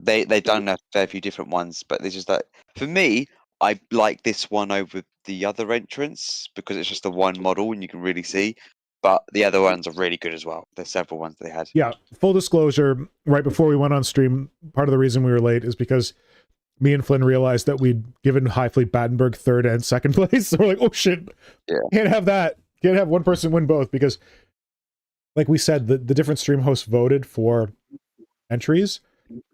they've done a fair few different ones, but there's just that for me, I like this one over the other entrants because it's just the one model and you can really see. But the other ones are really good as well. There's several ones they had. Yeah, full disclosure, right before we went on stream, part of the reason we were late is because me and Flynn realized that we'd given High Fleet Battenberg third and second place. So we're like, oh shit, can't have that. Can't have one person win both because, like we said, the different stream hosts voted for entries.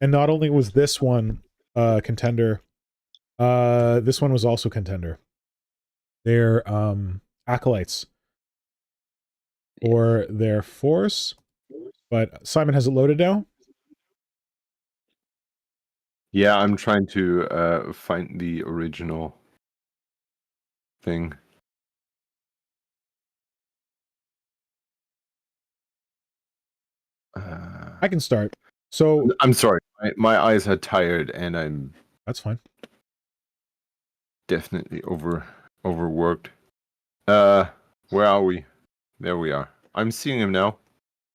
And not only was this one contender, this one was also contender. They're acolytes or their force. But Simon, has it loaded now? Yeah, I'm trying to find the original thing. I can start. So I'm sorry, my eyes are tired, and that's fine. Definitely overworked. Where are we? There we are. I'm seeing him now.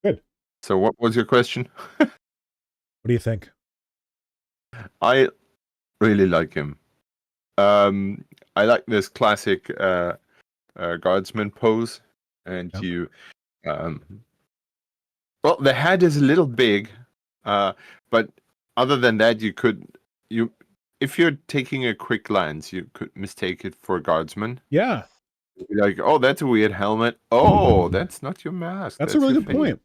Good. So what was your question? What do you think? I really like him. I like this classic guardsman pose, and well, the head is a little big, but other than that, if you're taking a quick glance, you could mistake it for a guardsman. Yeah. You'd be like, oh, that's a weird helmet. Oh, that's not your mask. That's a really your good point.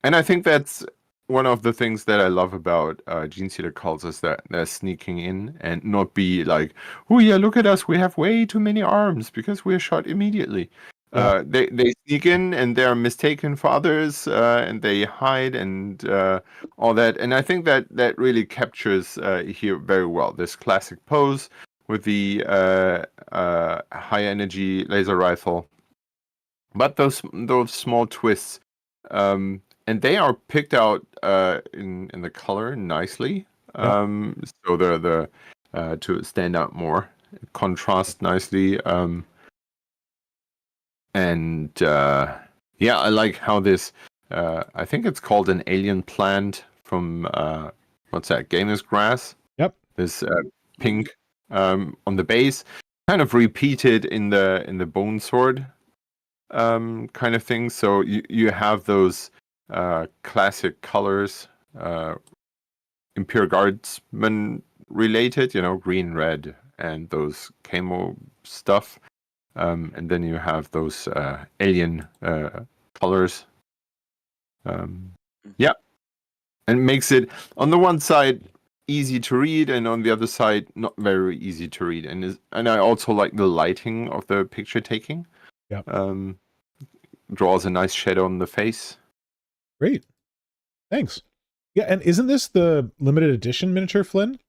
And I think that's one of the things that I love about Junestealer cults is that they're sneaking in and not be like, oh yeah, look at us, we have way too many arms because we're shot immediately. Yeah. They sneak in and they're mistaken for others, and they hide and all that. And I think that really captures here very well this classic pose with the high energy laser rifle, but those small twists, and they are picked out in the color nicely. So they're to stand out more, contrast nicely. And yeah, I like how this. I think it's called an alien plant from what's that? Gamer's grass. Yep. This pink on the base, kind of repeated in the bone sword kind of thing. So you have those classic colors, Imperial Guardsman related, green, red, and those camo stuff. And then you have those alien colors. Yeah. And it makes it, on the one side, easy to read, and on the other side, not very easy to read. And I also like the lighting of the picture taking. Yeah. Draws a nice shadow on the face. Great. Thanks. Yeah, and isn't this the limited edition miniature, Flynn?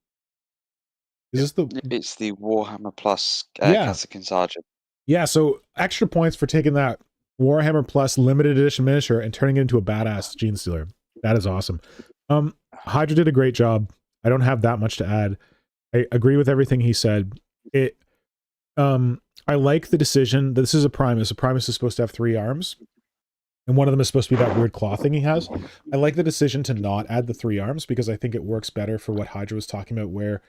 Is this the... It's the Warhammer Plus Yeah. Cassican Sergeant. Yeah, so extra points for taking that Warhammer Plus limited edition miniature and turning it into a badass Genestealer. That is awesome. Hydra did a great job. I don't have that much to add. I agree with everything he said. I like the decision. This is a Primus. A Primus is supposed to have 3 arms. And one of them is supposed to be that weird claw thing he has. I like the decision to not add the 3 arms because I think it works better for what Hydra was talking about, where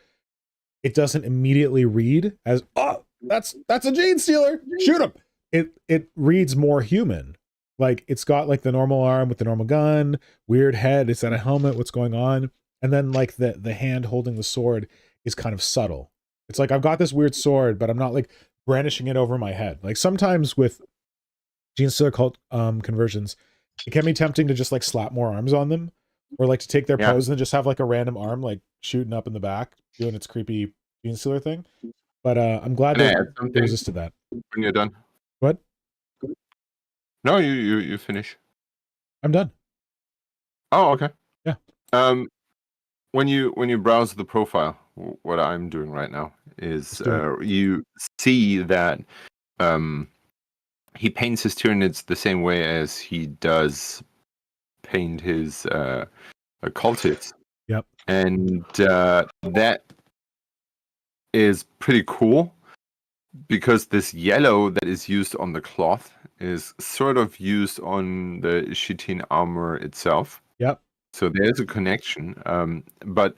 it doesn't immediately read as, oh, that's a Genestealer, shoot him. It reads more human. Like, it's got like the normal arm with the normal gun, weird head, it's at a helmet, what's going on? And then like the hand holding the sword is kind of subtle. It's like, I've got this weird sword, but I'm not like brandishing it over my head. Like sometimes with Genestealer cult conversions, it can be tempting to just like slap more arms on them, or like to take their pose and just have like a random arm like shooting up in the back, doing its creepy Genestealer thing. But I'm glad they resisted that. When you're done. What? No, you finish. I'm done. Oh, okay. Yeah. When you browse the profile, what I'm doing right now is you see that he paints his Tyranids the same way as he does paint his cultists. Yep. And that is pretty cool because this yellow that is used on the cloth is sort of used on the chitin armor itself. Yep. So there's a connection. But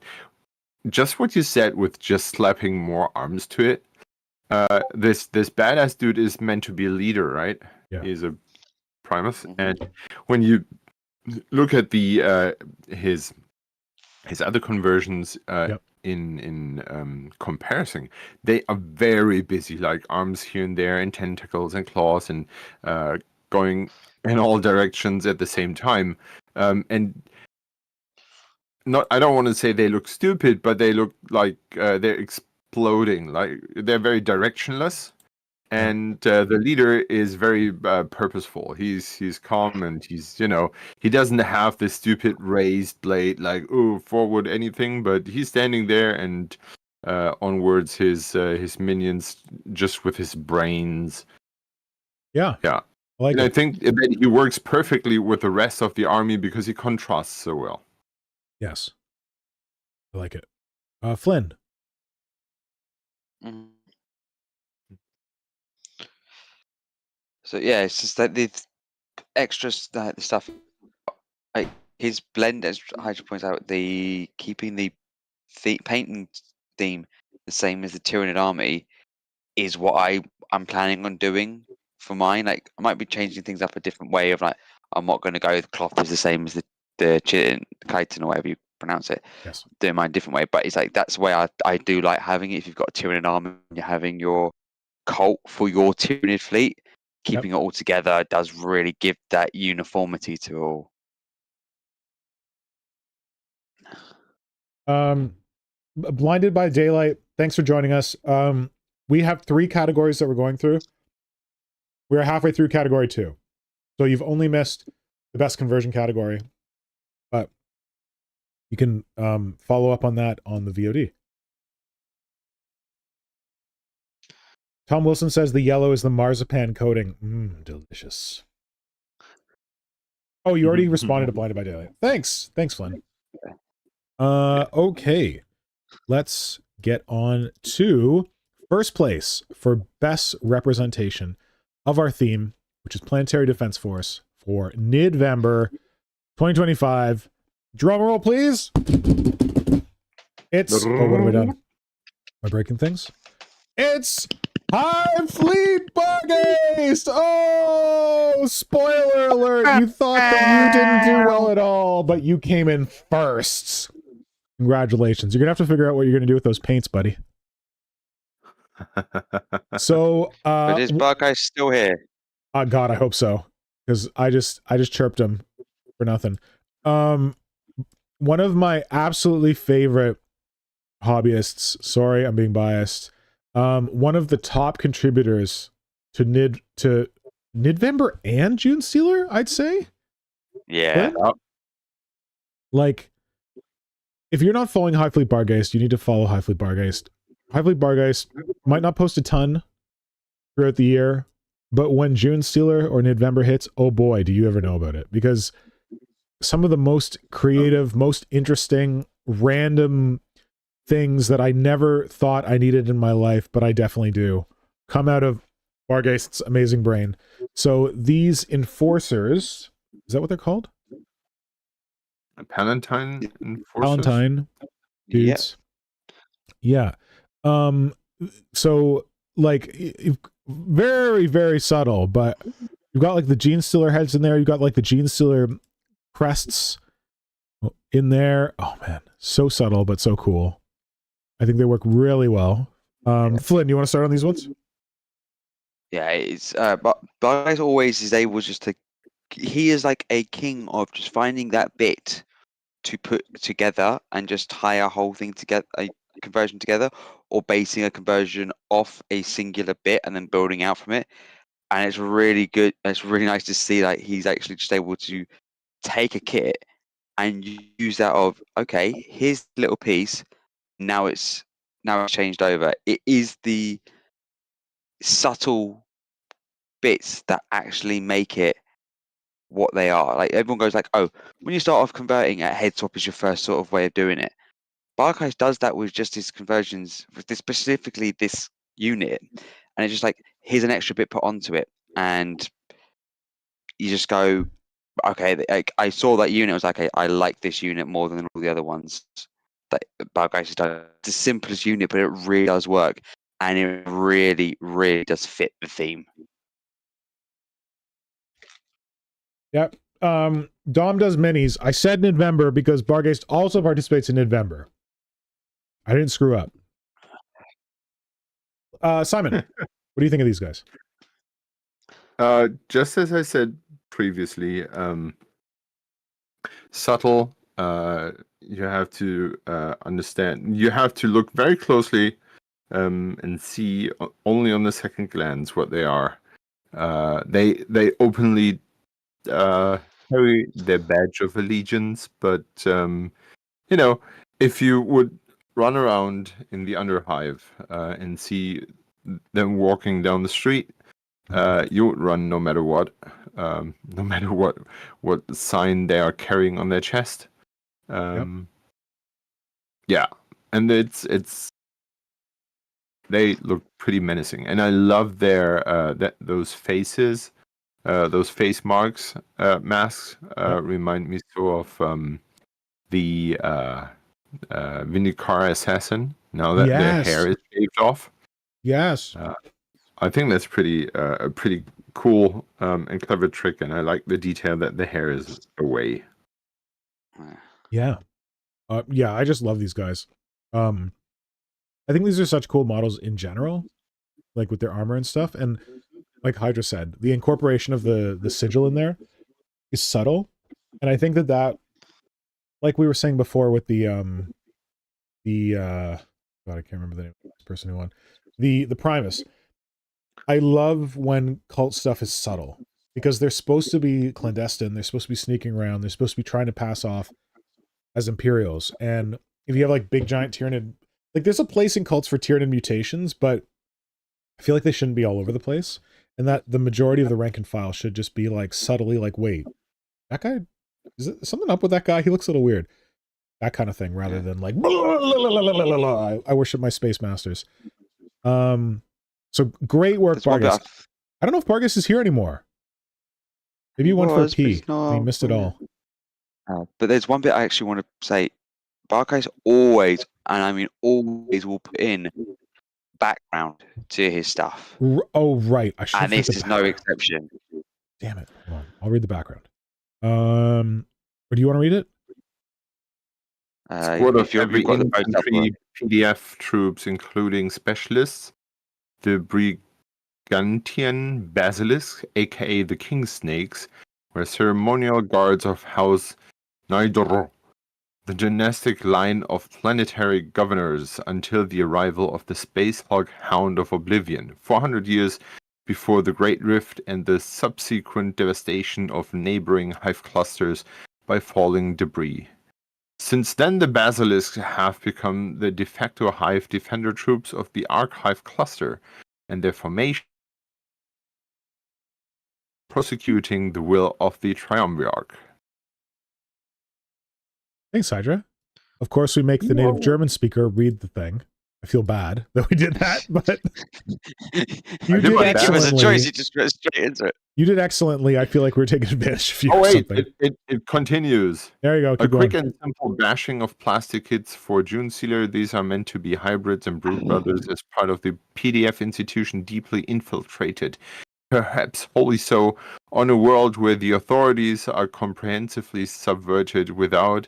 just what you said with just slapping more arms to it, this badass dude is meant to be a leader, right? Yeah. He's a Primus. And when you look at the his other conversions in comparison, they are very busy, like arms here and there and tentacles and claws and going in all directions at the same time. And I don't want to say they look stupid, but they look like they're exploding, like they're very directionless. And the leader is very purposeful. He's calm and he doesn't have this stupid raised blade like forward anything, but he's standing there and onwards his minions just with his brains. Yeah. Yeah. I think that he works perfectly with the rest of the army because he contrasts so well. Yes. I like it. Flynn. So yeah, it's just that the extras, the stuff, like his blend, as Hydra points out, the keeping the painting theme the same as the Tyranid army is what I'm planning on doing for mine. Like I might be changing things up a different way of like I'm not going to go the cloth is the same as the chitin or whatever you pronounce it. Yes. Doing mine a different way, but it's like that's the way I do like having it. If you've got a Tyranid army, you're having your cult for your Tyranid fleet. Keeping it all together does really give that uniformity to all. Blinded by Daylight, thanks for joining us. We have 3 categories that we're going through. We're halfway through category 2. So you've only missed the best conversion category. But you can follow up on that on the VOD. Tom Wilson says the yellow is the marzipan coating. Delicious. Oh, you already responded to Blinded by Daylight. Thanks, Flynn. Okay. Let's get on to first place for best representation of our theme, which is Planetary Defense Force for Nidvember 2025. Drum roll, please. It's... Oh, what have I done? Am I breaking things? It's Hive Fleet Bargeist! Oh, spoiler alert. You thought that you didn't do well at all, but you came in first. Congratulations. You're going to have to figure out what you're going to do with those paints, buddy. So, but is Bargeist still here? God, I hope so. Because I just chirped him for nothing. One of my absolutely favorite hobbyists, sorry, I'm being biased. One of the top contributors to Nidvember and Junestealer, I'd say. Yeah. Like, if you're not following Highfleet Bargeist, you need to follow Highfleet Bargeist. Highfleet Bargeist might not post a ton throughout the year, but when Junestealer or November hits, oh boy, do you ever know about it. Because some of the most creative, most interesting, random things that I never thought I needed in my life, but I definitely do, come out of Bargeist's amazing brain. So these enforcers, is that what they're called? Palatine enforcers? Palatine dudes. Yeah. So like very, very subtle, but you've got like the Genestealer heads in there, you've got like the Genestealer crests in there. Oh man, so subtle but so cool. I think they work really well. Flynn, you want to start on these ones? Yeah, it's but Bargeist always is able just to. He is like a king of just finding that bit to put together and just tie a whole thing together, a conversion together, or basing a conversion off a singular bit and then building out from it. And it's really good. It's really nice to see that he's actually just able to take a kit and use that of, okay, here's the little piece. Now it's changed over. It is the subtle bits that actually make it what they are. Like everyone goes like, oh, when you start off converting, a head swap is your first sort of way of doing it. Bargeist does that with just his conversions, with this, specifically this unit, and it's just like, here's an extra bit put onto it, and you just go, okay, I saw that unit, I was like, okay, I like this unit more than all the other ones that Bargeist has done. It's the simplest unit, but it really does work, and it really, really does fit the theme. Yep. Dom does minis. I said November because Bargeist also participates in November. I didn't screw up. Simon, what do you think of these guys? Just as I said previously, subtle. You have to understand. You have to look very closely and see only on the second glance what they are. They openly carry their badge of allegiance, but you know, if you would run around in the Underhive and see them walking down the street, you would run no matter what, no matter what sign they are carrying on their chest. Yeah, and it's they look pretty menacing, and I love their those faces, those face masks remind me so of the Vindikar assassin. Now that their hair is shaved off. Yes. I think that's a pretty cool and clever trick, and I like the detail that the hair is away. Yeah. Yeah, I just love these guys. I think these are such cool models in general, like with their armor and stuff. And like Hydra said, the incorporation of the sigil in there is subtle. And I think that like we were saying before with the God, I can't remember the name of the person who won. The Primus. I love when cult stuff is subtle because they're supposed to be clandestine. They're supposed to be sneaking around. They're supposed to be trying to pass off as Imperials. And if you have like big giant Tyranid, like there's a place in cults for Tyranid mutations, but I feel like they shouldn't be all over the place. And that the majority of the rank and file should just be like subtly like, wait, that guy, is it something up with that guy? He looks a little weird. That kind of thing, rather than like, I worship my space masters. So great work, Bargeist. I don't know if Bargeist is here anymore. Maybe he went for a pee. And he missed it all. But there's one bit I actually want to say. Bargeist always, and I mean always, will put in background to his stuff. Oh, right. And this is no exception. Damn it. Hold on. I'll read the background. Or do you want to read it? Squad of every infantry PDF troops, including specialists, the Brigantian Basilisk, aka the King Snakes, were ceremonial guards of House Hydra, the dynastic line of planetary governors until the arrival of the Space Hog Hound of Oblivion, 400 years before the Great Rift and the subsequent devastation of neighboring hive clusters by falling debris. Since then, the Basilisks have become the de facto Hive defender troops of the Archive cluster, and their formation prosecuting the will of the Triumvirate. Thanks, Hydra. Of course, we make the native German speaker read the thing. I feel bad that we did that, but you did didn't give us a excellently. choice. You just went straight into it. You did excellently. I feel like we're taking advantage of you. Oh or wait, something. it continues. There you go. A quick and simple bashing of plastic kits for Junestealer. These are meant to be hybrids and brood brothers as part of the PDF institution deeply infiltrated, perhaps wholly so, on a world where the authorities are comprehensively subverted without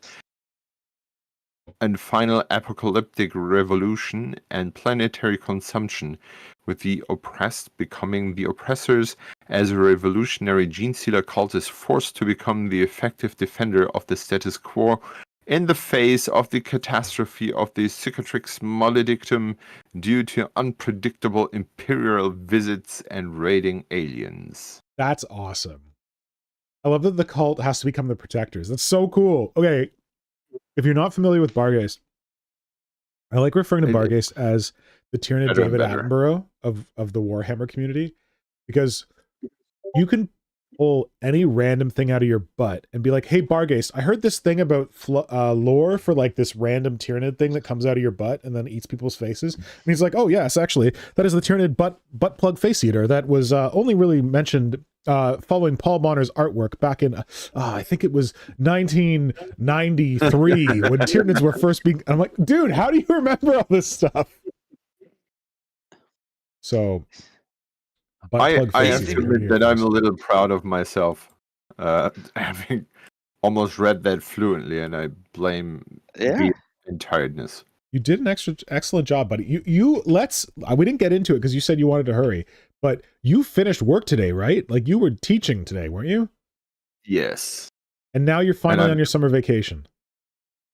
and final apocalyptic revolution and planetary consumption, with the oppressed becoming the oppressors as a revolutionary gene-stealer cult is forced to become the effective defender of the status quo in the face of the catastrophe of the cicatrix maledictum due to unpredictable imperial visits and raiding aliens. That's awesome. I love that the cult has to become the protectors. That's so cool. Okay, if you're not familiar with Bargeist, I like referring to Bargeist as the Tyrannid David Attenborough of the Warhammer community, because you can pull any random thing out of your butt and be like, hey, Bargeist, I heard this thing about lore for like this random Tyrannid thing that comes out of your butt and then eats people's faces. And he's like, oh yes, actually, that is the Tyrannid butt plug face eater that was only really mentioned following Paul Bonner's artwork back in, I think it was 1993 when Tyranids were first being. I'm like, dude, how do you remember all this stuff? So, I have to admit that I'm a little proud of myself, having almost read that fluently, and I blame the tiredness. You did an excellent job, buddy. We didn't get into it because you said you wanted to hurry, but you finished work today, right? Like you were teaching today, weren't you? Yes. And now you're finally on your summer vacation.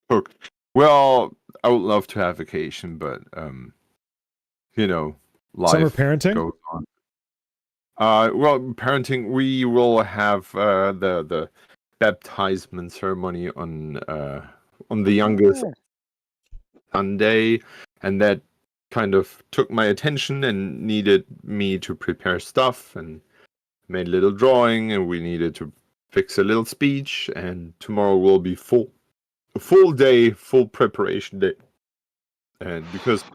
Hooked. Well, I would love to have vacation, but life summer parenting goes on. Well, parenting. We will have the baptism ceremony on the youngest Sunday, and that kind of took my attention and needed me to prepare stuff, and made a little drawing, and we needed to fix a little speech, and tomorrow will be full day, full preparation day, and because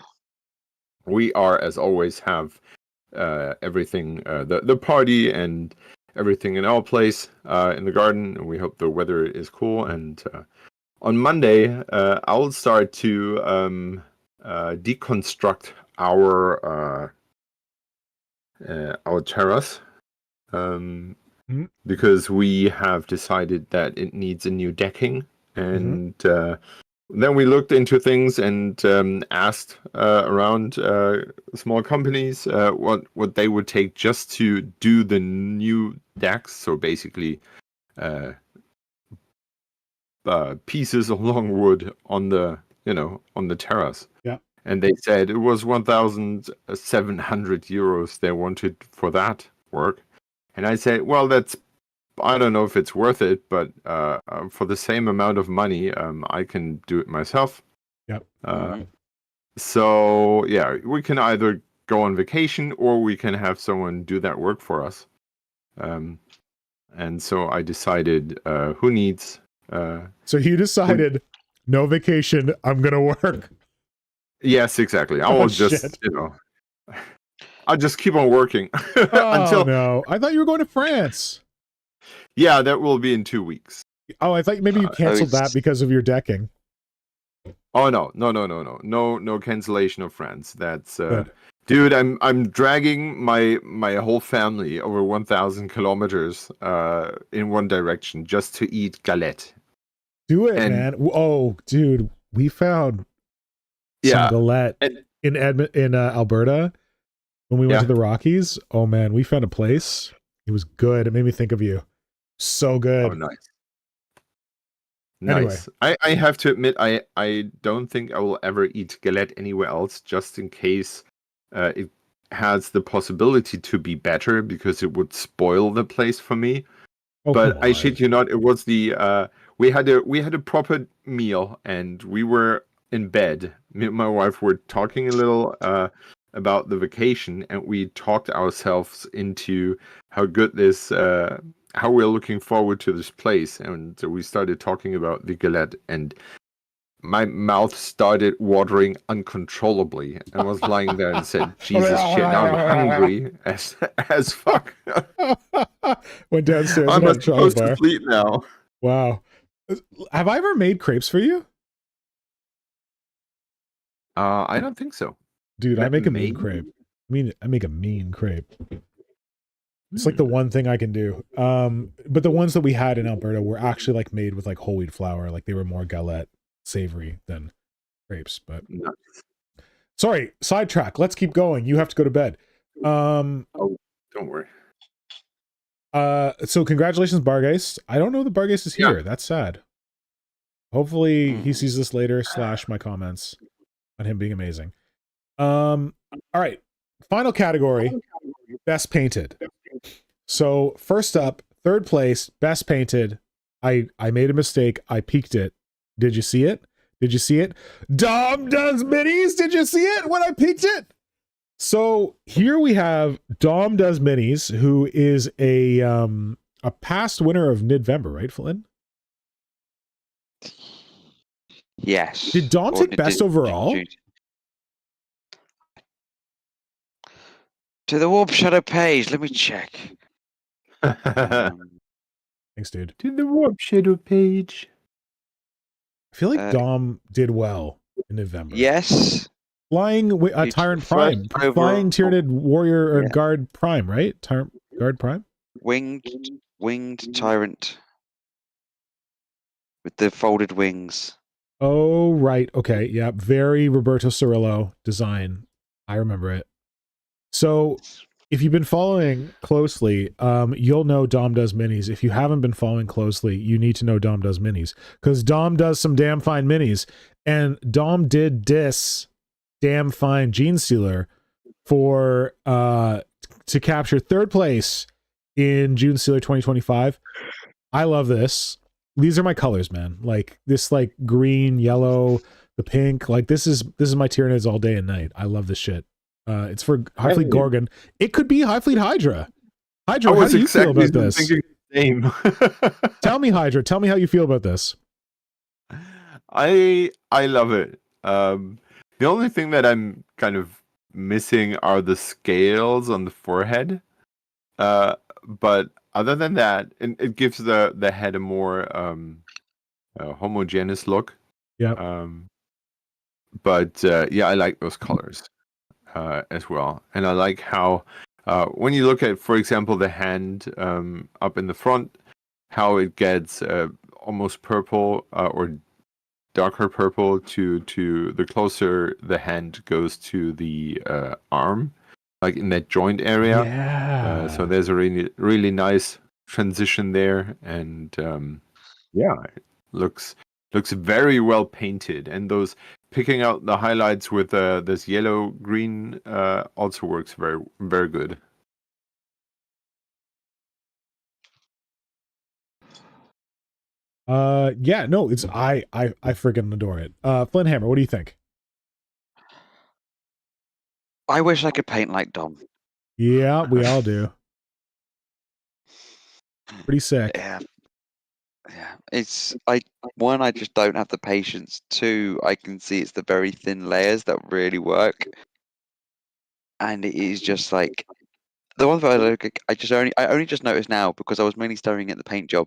we are, as always, have everything, the party and everything in our place in the garden, and we hope the weather is cool. And on Monday, I'll start to deconstruct our terrace, because we have decided that it needs a new decking, and then we looked into things and asked around small companies what they would take just to do the new decks. So basically, pieces of long wood on the terrace. Yeah. And they said it was 1,700 euros they wanted for that work. And I said, well, I don't know if it's worth it, but for the same amount of money, I can do it myself. Yep. So yeah, we can either go on vacation or we can have someone do that work for us. And so I decided, who needs? So you decided, no vacation, I'm gonna work. Yes, exactly. I will just, I'll just keep on working until. No, I thought you were going to France. Yeah, that will be in 2 weeks. Oh, I thought maybe you canceled that because of your decking. Oh no cancellation of France. That's dude. I'm dragging my whole family over 1,000 kilometers in one direction just to eat galette. Do it, man. Oh, dude, we found some galette in Alberta when we went to the Rockies. Oh man, we found a place. It was good. It made me think of you. So good. Oh, nice. Anyway. Nice. I have to admit, I don't think I will ever eat galette anywhere else, just in case it has the possibility to be better, because it would spoil the place for me. Oh, but I shit you not, it was the we had a proper meal, and we were in bed. Me and my wife were talking a little about the vacation, and we talked ourselves into how good this, how we're looking forward to this place, and we started talking about the Galette, and my mouth started watering uncontrollably. I was lying there and said, "Jesus shit, now I'm hungry as fuck." Went downstairs I'm and had a chocolate supposed to bar. sleep now. Wow. Have I ever made crepes for you? I don't think so. Dude, I make a mean Maybe? crepe. I make a mean crepe. It's like the one thing I can do. But the ones that we had in Alberta were actually like made with like whole wheat flour. Like they were more galette savory than crepes. But No. sorry, sidetrack. Let's keep going. You have to go to bed. Oh, don't worry. So congratulations, Bargeist. I don't know that Bargeist is here. Yeah. That's sad. Hopefully he sees this later / my comments on him being amazing. All right. Final category, best painted. So first up, third place, best painted. I made a mistake. I peeked it. Did you see it? Did you see it? Dom Does Minis. Did you see it when I peeked it? So here we have Dom Does Minis, who is a past winner of Nidvember, right, Flynn? Yes. Did Dom take best overall? To the Warp Shadow page, let me check. Thanks, dude. To the Warp Shadow page. I feel like Dom did well in November. Yes. Flying Tyrant Prime. Flying Tyranid Warrior or Guard Prime, right? Guard Prime? Winged Tyrant. With the folded wings. Oh, right. Okay. Yeah. Very Roberto Cirillo design. I remember it. So if you've been following closely, you'll know Dom Does Minis. If you haven't been following closely, you need to know Dom Does Minis, because Dom does some damn fine minis, and Dom did diss damn fine Junestealer for to capture third place in Junestealer 2025. I love this. These are my colors, man. Like this, like green, yellow, the pink. Like this is my Tyranids all day and night. I love this shit. It's for Highfleet Gorgon. It could be Highfleet Hydra. Hydra, how do you feel about this? Tell me, Hydra. Tell me how you feel about this. I love it. The only thing that I'm kind of missing are the scales on the forehead. But other than that, it gives the head a more homogeneous look. Yeah. But yeah, I like those colors as well, and I like how when you look at, for example, the hand up in the front, how it gets almost purple or darker purple to the closer the hand goes to the arm, like in that joint area. Yeah. So there's a really nice transition there, and yeah, it looks very well painted, and those picking out the highlights with this yellow green also works very, very good. Yeah, no, it's I freaking adore it. Flynnhammer, what do you think? I wish I could paint like Dom. Yeah, we all do. Pretty sick. Yeah. It's I just don't have the patience. Two, I can see it's the very thin layers that really work, and it is just like the one that I only just noticed now because I was mainly staring at the paint job.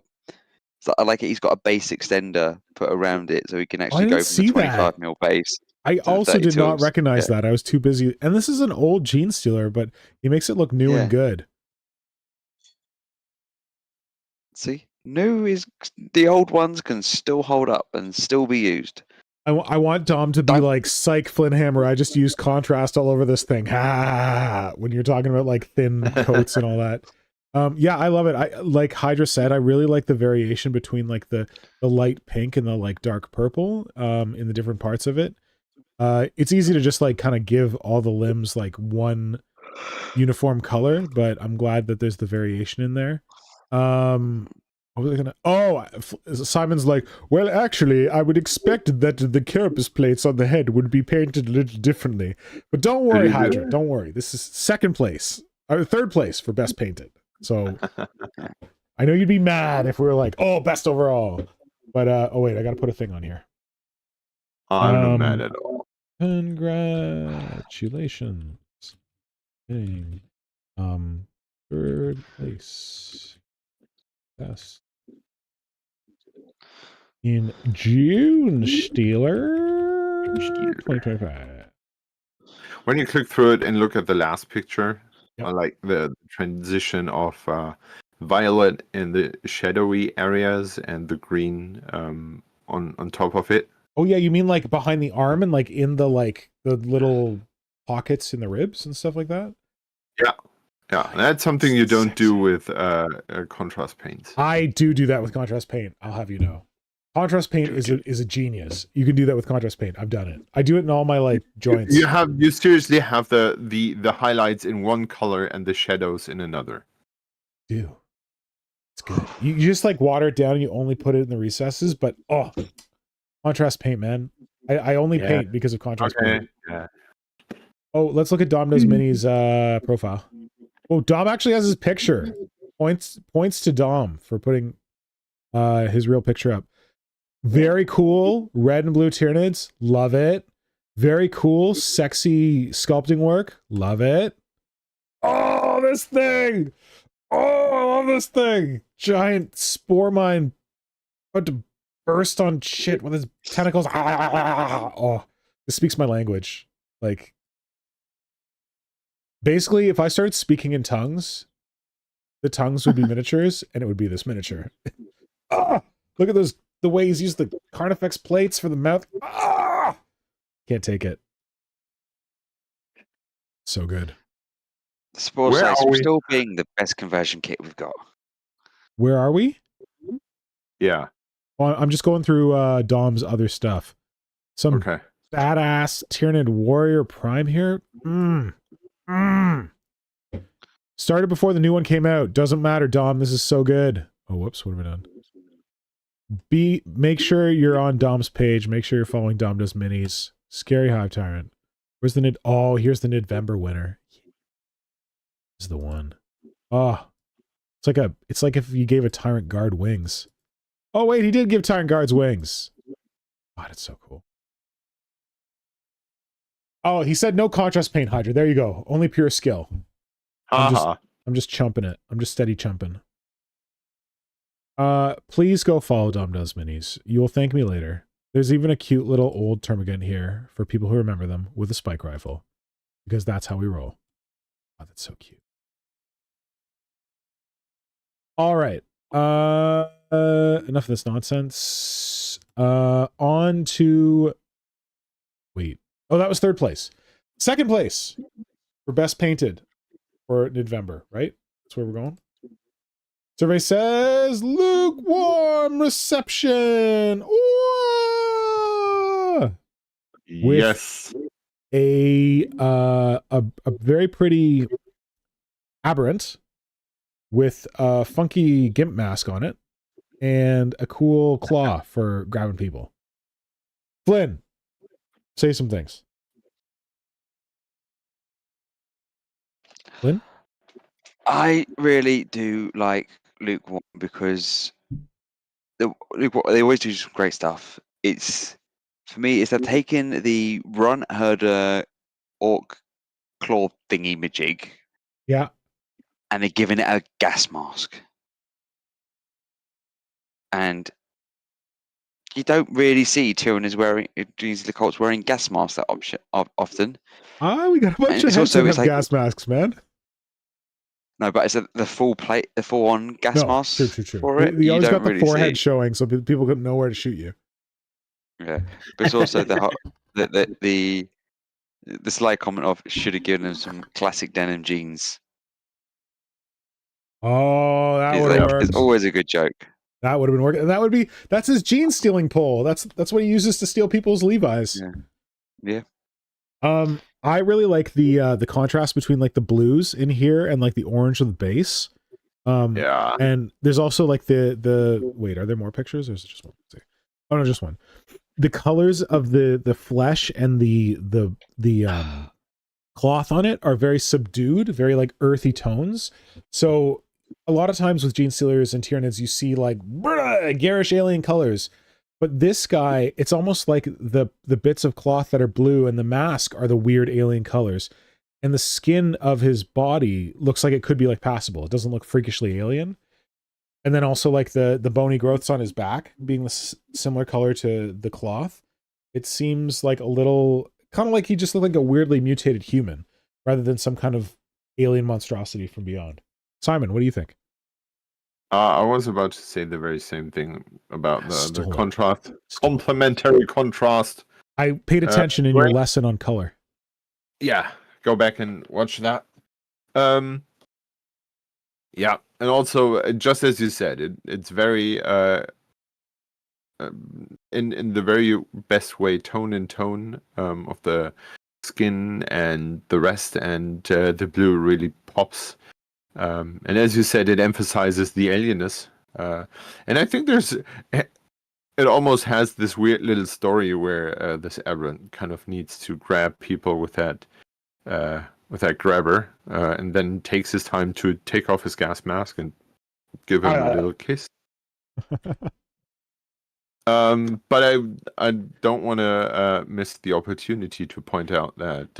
So I like it. He's got a base extender put around it, so he can actually go from the 25mm base. I also did not recognize that. I was too busy. And this is an old Junestealer, but he makes it look new and good. See, new is the old ones can still hold up and still be used. I want Dom to be like, psych, Flynnhammer, I just used contrast all over this thing. Ha! When you're talking about like thin coats and all that. Yeah, I love it. I like Hydra said, I really like the variation between like the light pink and the like dark purple in the different parts of it. It's easy to just like kind of give all the limbs like one uniform color, but I'm glad that there's the variation in there. What was I gonna? Oh, Simon's like, well, actually, I would expect that the carapace plates on the head would be painted a little differently. But don't worry, Hydra. Don't worry. This is second place, or third place for best painted. So I know you'd be mad if we were like, oh, best overall. But oh wait, I gotta put a thing on here. I'm not mad at all. Congratulations. Thing. Third place. Best. In Junestealer 2025. When you click through it and look at the last picture, Yep. I like the transition of violet in the shadowy areas and the green on top of it. Oh yeah, you mean like behind the arm and like in the little pockets in the ribs and stuff like that? Yeah. Yeah, that's something you don't do with contrast paints. I do that with contrast paint. I'll have you know. Contrast paint is a genius. You can do that with contrast paint. I've done it. I do it in all my like joints. You seriously have the highlights in one color and the shadows in another. Do. It's good. You just like water it down and you only put it in the recesses, but oh, contrast paint, man. I only paint because of contrast paint. Yeah. Oh, let's look at Dom Does Mini's profile. Oh, Dom actually has his picture. Points to Dom for putting his real picture up. Very cool. Red and blue Tyranids. Love it. Very cool. Sexy sculpting work. Love it. Oh, this thing. Oh, I love this thing. Giant spore mine about to burst on shit with his tentacles. Oh, this speaks my language. Like, basically, if I started speaking in tongues, the tongues would be miniatures, and it would be this miniature. Ah, look at those. The way he's used the Carnifex plates for the mouth. Ah! Can't take it. So good. The Spore Where Sites are we? still being the best conversion kit we've got. Where are we? Yeah. Well, I'm just going through Dom's other stuff. Some Okay. badass Tyranid Warrior Prime here. Started before the new one came out. Doesn't matter, Dom. This is so good. Oh, whoops. What have I done? Make sure you're on Dom's page. Make sure you're following Dom Does Minis. Scary Hive Tyrant. Where's the Nid? Oh, here's the Nidvember winner. This is the one. Oh, it's like if you gave a Tyrant Guard wings. Oh wait, he did give Tyrant Guards wings. God, it's so cool. Oh, he said no contrast paint, Hydra. There you go. Only pure skill. I'm just chumping it. I'm just steady chumping. Please go follow Dom Does Minis. You will thank me later. There's even a cute little old termagant here for people who remember them with a spike rifle, because that's how we roll. Oh, that's so cute. All right. Enough of this nonsense. On to. Wait. Oh, that was third place. Second place for best painted for Nidvember, right? That's where we're going. Survey says lukewarm reception. Ooh! Yes. A very pretty aberrant with a funky gimp mask on it and a cool claw for grabbing people. Flynn, say some things. Flynn? I really do like Lukewarm because they always do some great stuff. It's, for me, it's they're taking the Run Herder Orc Claw thingy majig. Yeah. And they're giving it a gas mask. And you don't really see Tyranids wearing, the cults wearing gas masks that often. Ah, we got a bunch of heads that have gas masks, man. No, but it's the full plate, the full-on gas mask true. for it. You always got the really forehead showing, so people couldn't know where to shoot you. Yeah, but it's also the slight comment of should have given them some classic denim jeans. Oh, that would have worked. It's always a good joke. That would have been working. That's his jean stealing pole. That's what he uses to steal people's Levi's. Yeah. I really like the contrast between like the blues in here and like the orange of the base. Yeah. And there's also like the wait, are there more pictures or is it just one? Let's see. Oh no, just one. The colors of the flesh and the cloth on it are very subdued, very like earthy tones. So a lot of times with Genestealers and Tyranids, you see like garish alien colors. But this guy, it's almost like the bits of cloth that are blue and the mask are the weird alien colors. And the skin of his body looks like it could be like passable. It doesn't look freakishly alien. And then also like the bony growths on his back being the similar color to the cloth. It seems like a little, kind of like he just looked like a weirdly mutated human rather than some kind of alien monstrosity from beyond. Simon, what do you think? I was about to say the very same thing about the contrast, Stole it. complementary contrast. I paid attention in your lesson on color. Yeah, go back and watch that. Yeah, and also just as you said, it's very in the very best way, tone and tone of the skin and the rest, and the blue really pops. And as you said, it emphasizes the alienness. And I think it almost has this weird little story where this aberrant kind of needs to grab people with that grabber, and then takes his time to take off his gas mask and give him a little kiss. But I don't want to miss the opportunity to point out that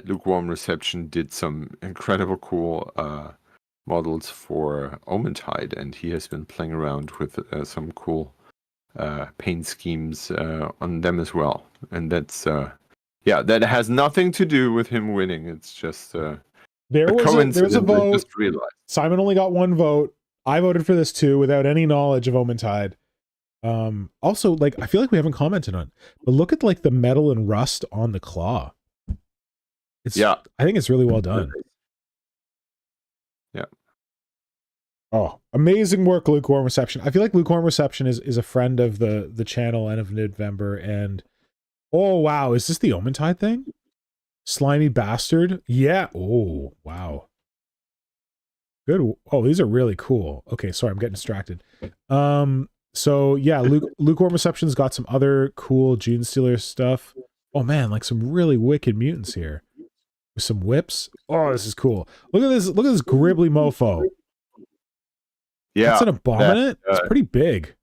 Lukewarm Reception did some incredible cool models for Omentide, and he has been playing around with some cool paint schemes on them as well. And that's that has nothing to do with him winning. It's just there was a vote. I just realized. Simon only got one vote. I voted for this too without any knowledge of Omentide. Also, like, I feel like we haven't commented on it, but look at like the metal and rust on the claw. I think it's really well done. Yeah. Oh, amazing work, Lukewarm Reception. I feel like Lukewarm Reception is a friend of the channel and of November. And oh wow, is this the Omentide thing? Slimy bastard. Yeah. Oh wow. Good. Oh, these are really cool. Okay, sorry, I'm getting distracted. So yeah, Lukewarm Reception's got some other cool Genestealer stuff. Oh man, like some really wicked mutants here. With some whips. Oh, this is cool. Look at this gribbly mofo. Yeah. That's an abominant. It's pretty big.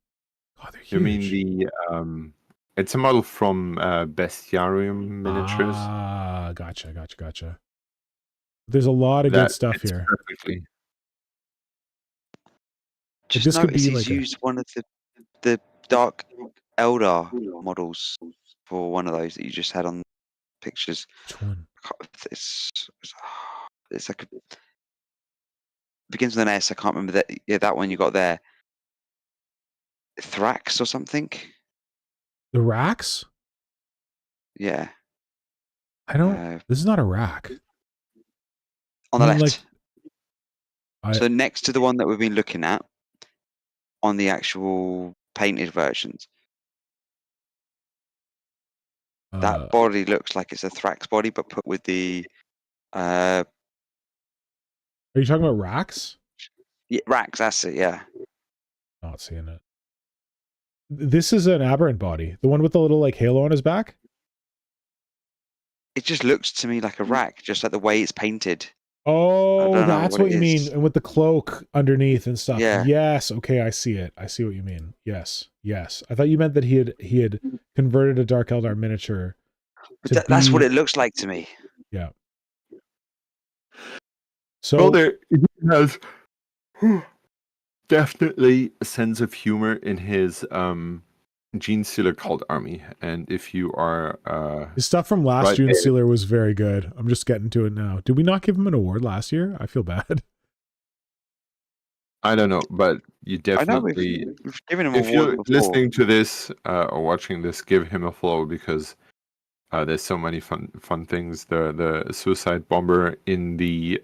Oh, they're huge. You mean the it's a model from Bestiarium Miniatures. Ah, gotcha. There's a lot of good stuff here. Perfectly. Just this could notice be he's like used one of the Dark Eldar models for one of those that you just had on pictures. Which one? It's like begins with an S. I can't remember that. Yeah, that one you got there. Thrax or something. The racks? Yeah. I don't. This is not a rack. On the left. Like, so next to the one that we've been looking at, on the actual painted versions. That body looks like it's a Thrax body, but put with the. Are you talking about racks? Yeah, racks. That's it. Yeah. Not seeing it. This is an aberrant body. The one with the little like halo on his back. It just looks to me like a rack, just like the way it's painted. Oh, that's what you mean. And with the cloak underneath and stuff. Yeah. Yes. Okay, I see it. I see what you mean. Yes. I thought you meant that he had converted a Dark Eldar miniature. That's what it looks like to me. Yeah. So there he has definitely a sense of humor in his Genestealer cult army, and if you are his stuff from last Genestealer was very good. I'm just getting to it now. Did we not give him an award last year? I feel bad. I don't know, but you definitely we've given him if award you're before. listening to this or watching this, give him a follow, because there's so many fun things. The suicide bomber in the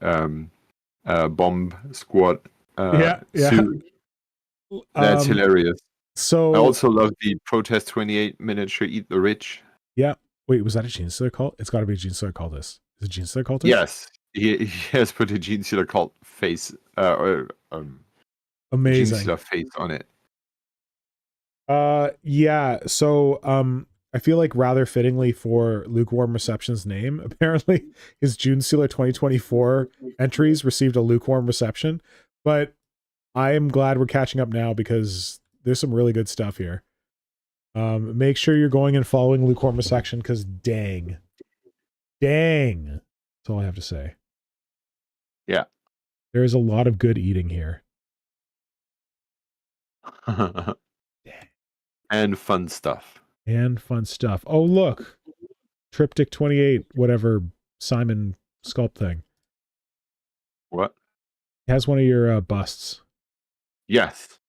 bomb squad suit. That's hilarious. So I also love the Protest 28 miniature Eat the Rich. Yeah. Wait, was that a Genestealer cult? It's got to be a Genestealer cultist. Is it Genestealer cultist? Yes. He has put a Genestealer cult face Amazing. Junestealer face on it. Yeah. So, I feel like rather fittingly for Lukewarm Reception's name, apparently his Junestealer 2024 entries received a lukewarm reception, but I am glad we're catching up now because there's some really good stuff here. Make sure you're going and following Lukewarm Reception because dang. That's all I have to say. Yeah. There is a lot of good eating here. And fun stuff. Oh, look. Triptych 28, whatever Simon sculpt thing. What? He has one of your busts. Yes.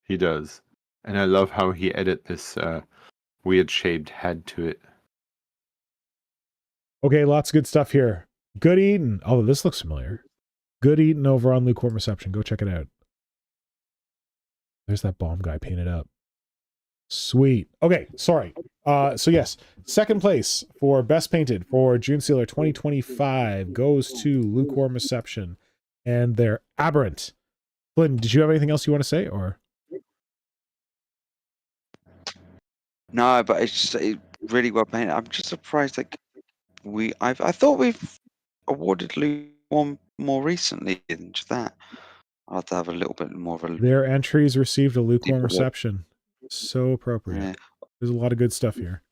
He does. And I love how he added this weird shaped head to it. Okay, lots of good stuff here. Good eating. Oh, this looks familiar. Good eating over on Lukewarm Reception. Go check it out. There's that bomb guy painted up. Sweet. Okay, sorry. So yes, second place for Best Painted for Junestealer 2025 goes to Lukewarm Reception and their Aberrant. Flynn, did you have anything else you want to say, or? No, but it's really well painted. I'm just surprised that I thought we've awarded Lukewarm more recently than just that. I'll have to have a little bit more of a... Their entries received a lukewarm reception. So appropriate. Yeah. There's a lot of good stuff here.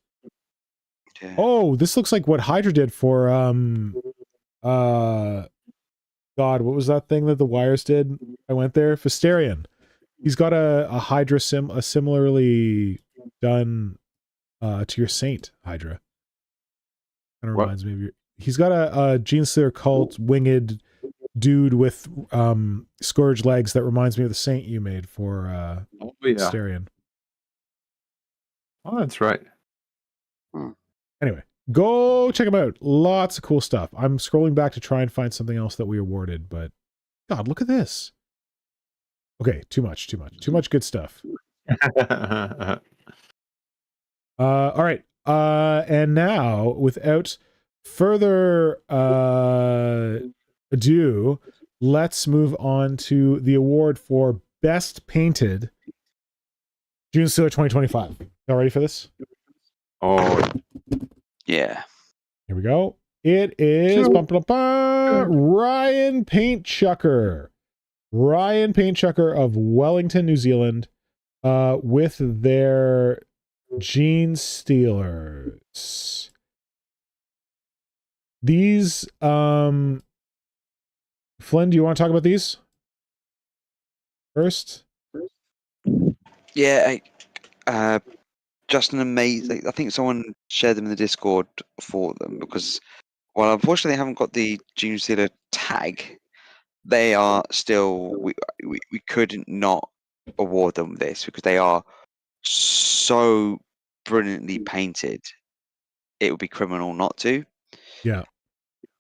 Yeah. Oh, this looks like what Hydra did for God, what was that thing that the Wires did? I went there. Fisterian. He's got a Hydra a similarly done to your Saint Hydra. Kind of reminds me of your... He's got a Junestealer cult winged dude with scourge legs that reminds me of the Saint you made for Fisterian. Oh, that's right. Anyway, go check them out. Lots of cool stuff. I'm scrolling back to try and find something else that we awarded, but God, look at this. Okay, too much good stuff. All right. And now, without further ado, let's move on to the award for Best Painted Junestealer 2025. Y'all ready for this? Oh, yeah. Here we go. It is Ryan Paintchucker. Ryan Paintchucker of Wellington, New Zealand, with their Junestealers. These, Flynn, do you want to talk about these first? Yeah, just an amazing... I think someone shared them in the Discord for them because, well, unfortunately, they haven't got the Junestealer tag. They are still... We couldn't not award them this because they are so brilliantly painted. It would be criminal not to. Yeah.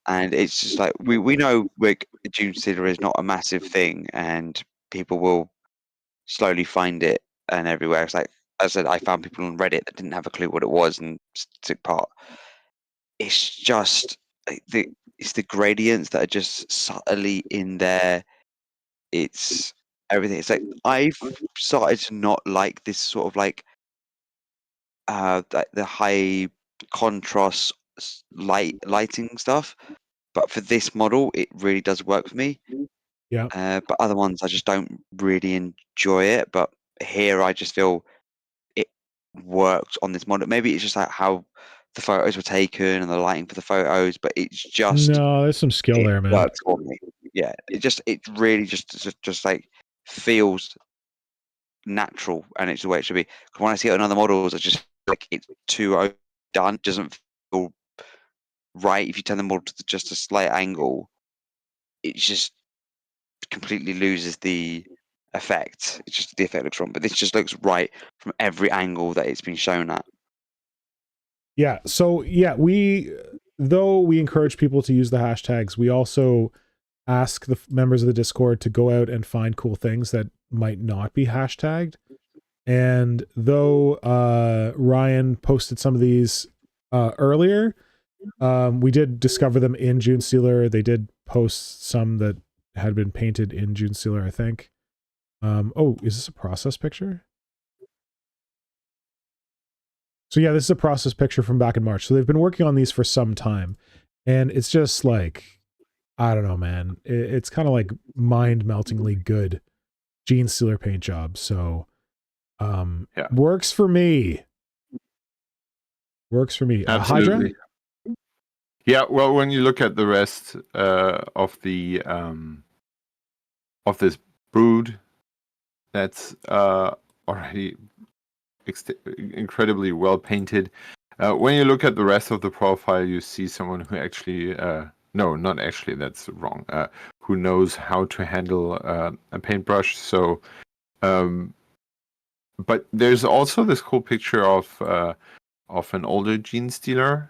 And it's just like we know Junestealer is not a massive thing, and people will slowly find it and everywhere. It's like, as I said, I found people on Reddit that didn't have a clue what it was and took part. It's just it's the gradients that are just subtly in there. It's everything. It's like I've started to not like this sort of like the high contrast lighting stuff, but for this model it really does work for me. Yeah. But other ones I just don't really enjoy it, but here I just feel it worked on this model. Maybe it's just like how the photos were taken and the lighting for the photos, but it's just... No, there's some skill there, man. Works for me. Yeah, it really just like feels natural, and it's the way it should be. Because when I see it on other models, it's just like it's too overdone. It doesn't feel right. If you turn the model to just a slight angle, it just completely loses the effect. It's just the effect looks wrong, but this just looks right from every angle that it's been shown at. Yeah. So yeah, though we encourage people to use the hashtags, we also ask the members of the Discord to go out and find cool things that might not be hashtagged. And though Ryan posted some of these earlier, we did discover them in Junestealer. They did post some that had been painted in Junestealer, I think. Oh, is this a process picture? So yeah, this is a process picture from back in March. So they've been working on these for some time. And it's just like, I don't know, man. It's kind of like mind-meltingly good Junestealer paint job. So works for me. Works for me. Absolutely. Hydra? Yeah, well, when you look at the rest of the of this brood, that's already incredibly well painted. When you look at the rest of the profile, you see someone who actually no, not actually, that's wrong. Who knows how to handle a paintbrush? So, but there's also this cool picture of an older Junestealer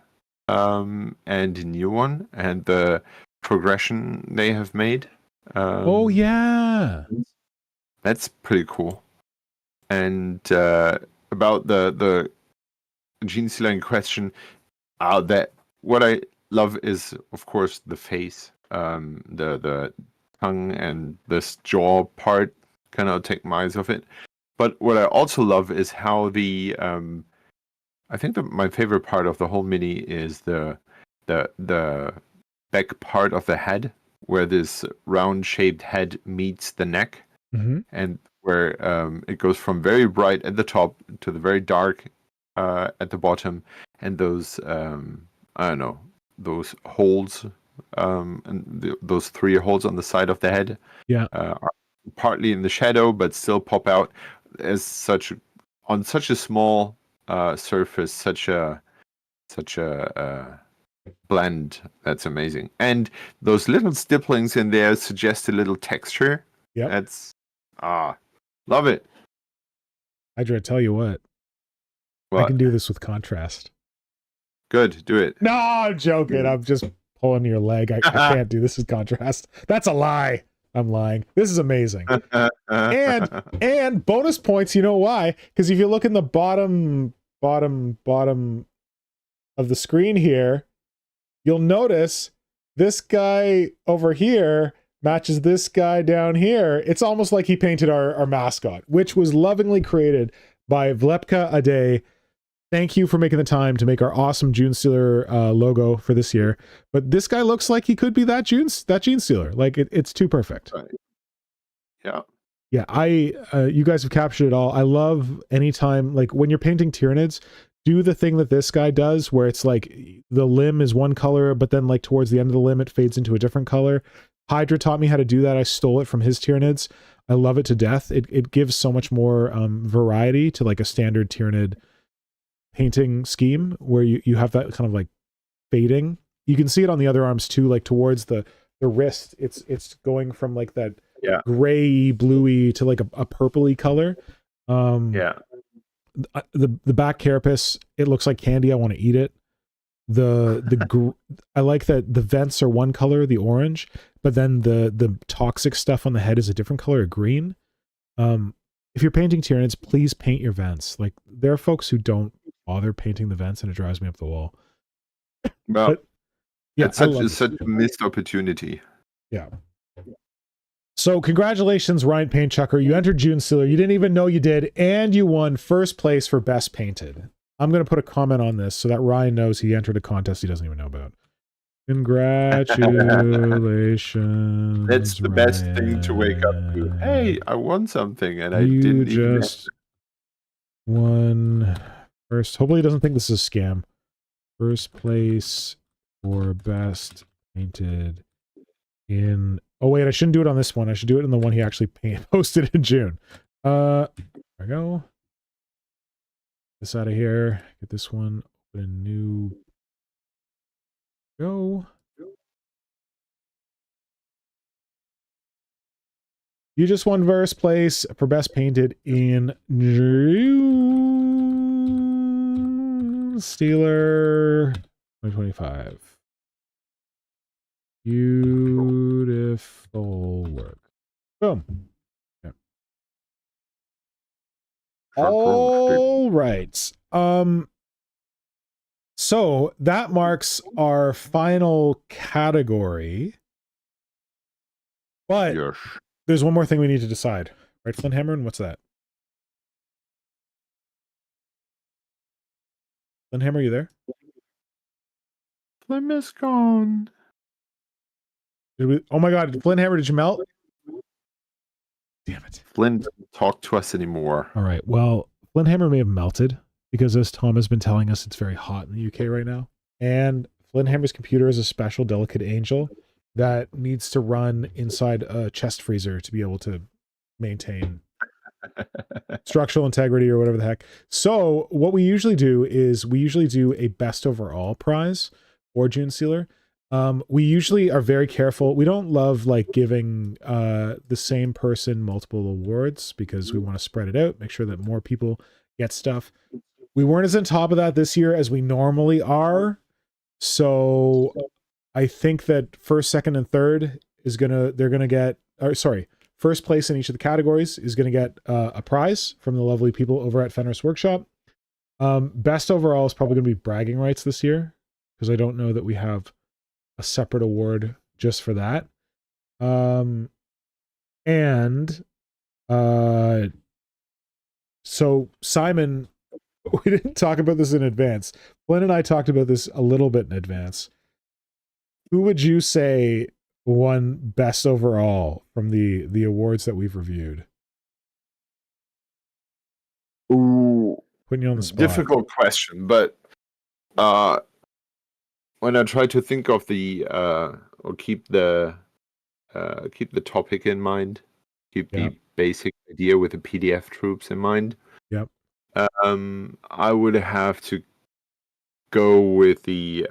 and a new one, and the progression they have made. Oh yeah, that's pretty cool. And about the Junestealer in question, that what I love is, of course, the face, the tongue and this jaw part cannot take my eyes off it. But what I also love is how the I think my favorite part of the whole mini is the back part of the head, where this round-shaped head meets the neck, and where it goes from very bright at the top to the very dark at the bottom, and those I don't know, those holes, and those 3 holes on the side of the head, are partly in the shadow but still pop out as on such a small surface, such a blend. That's amazing. And those little stipplings in there suggest a little texture. Yeah, that's love it. Hydra, tell you what, I can do this with contrast. Good, do it. No, I'm joking. I'm just pulling your leg. I can't do this with contrast. That's a lie. I'm lying. This is amazing. and bonus points, you know why? Because if you look in the bottom of the screen here, you'll notice this guy over here matches this guy down here. It's almost like he painted our mascot, which was lovingly created by Vlepka Ade. Thank you for making the time to make our awesome Junestealer logo for this year. But this guy looks like he could be that Junestealer. Like it's too perfect. Right. Yeah. Yeah, you guys have captured it all. I love anytime, like when you're painting Tyranids, do the thing that this guy does where it's like the limb is one color, but then like towards the end of the limb it fades into a different color. Hydra taught me how to do that. I stole it from his Tyranids. I love it to death. It gives so much more variety to like a standard Tyranid painting scheme where you have that kind of like fading. You can see it on the other arms too, like towards the wrist. It's going from like that gray bluey to like a purpley color. The back carapace, it looks like candy. I want to eat it. I like that the vents are one color, the orange, but then the toxic stuff on the head is a different color, a green. If you're painting Tyranids, please paint your vents. Like there are folks who don't bother painting the vents, and it drives me up the wall. Well, but, yeah, it's such a missed opportunity. Yeah. So congratulations, Ryan Paintchucker. You entered Junestealer. You didn't even know you did, and you won first place for best painted. I'm going to put a comment on this so that Ryan knows he entered a contest he doesn't even know about. Congratulations. That's the best thing to wake up to. Hey, I won something, and I didn't even just won first. Hopefully he doesn't think this is a scam. First place for best painted in... Oh, wait, I shouldn't do it on this one. I should do it in the one he actually posted in June. There we go. This out of here. Get this one. Open a new... Go. You just won first place for best painted in Junestealer 2025. Beautiful work. Boom. Okay. All right. So that marks our final category. But Yes. there's one more thing we need to decide. Right, Flynnhammer, and what's that? Flynnhammer, are you there? Flynn is gone. Oh my god, Flynnhammer, did you melt? Damn it. Flynn doesn't talk to us anymore. All right, well, Flynnhammer may have melted because, as Tom has been telling us, it's very hot in the UK right now. And Flynnhammer's computer is a special, delicate angel that needs to run inside a chest freezer to be able to maintain structural integrity or whatever the heck. So what we usually do is we usually do a best overall prize for Junestealer. We usually are very careful. We don't love like giving the same person multiple awards because we want to spread it out, make sure that more people get stuff. We weren't as on top of that this year as we normally are. So I think that first, second, and third is they're gonna get, or sorry, first place in each of the categories is gonna get a prize from the lovely people over at Fenris Workshop. Best overall is probably gonna be bragging rights this year because I don't know that we have a separate award just for that. So Simon, we didn't talk about this in advance. Flynn and I talked about this a little bit in advance. Who would you say won best overall from the awards that we've reviewed? Ooh, Putting you on the spot. difficult question, but when I try to think of the or keep the topic in mind, keep the basic idea with the PDF troops in mind. Yep. I would have to go with the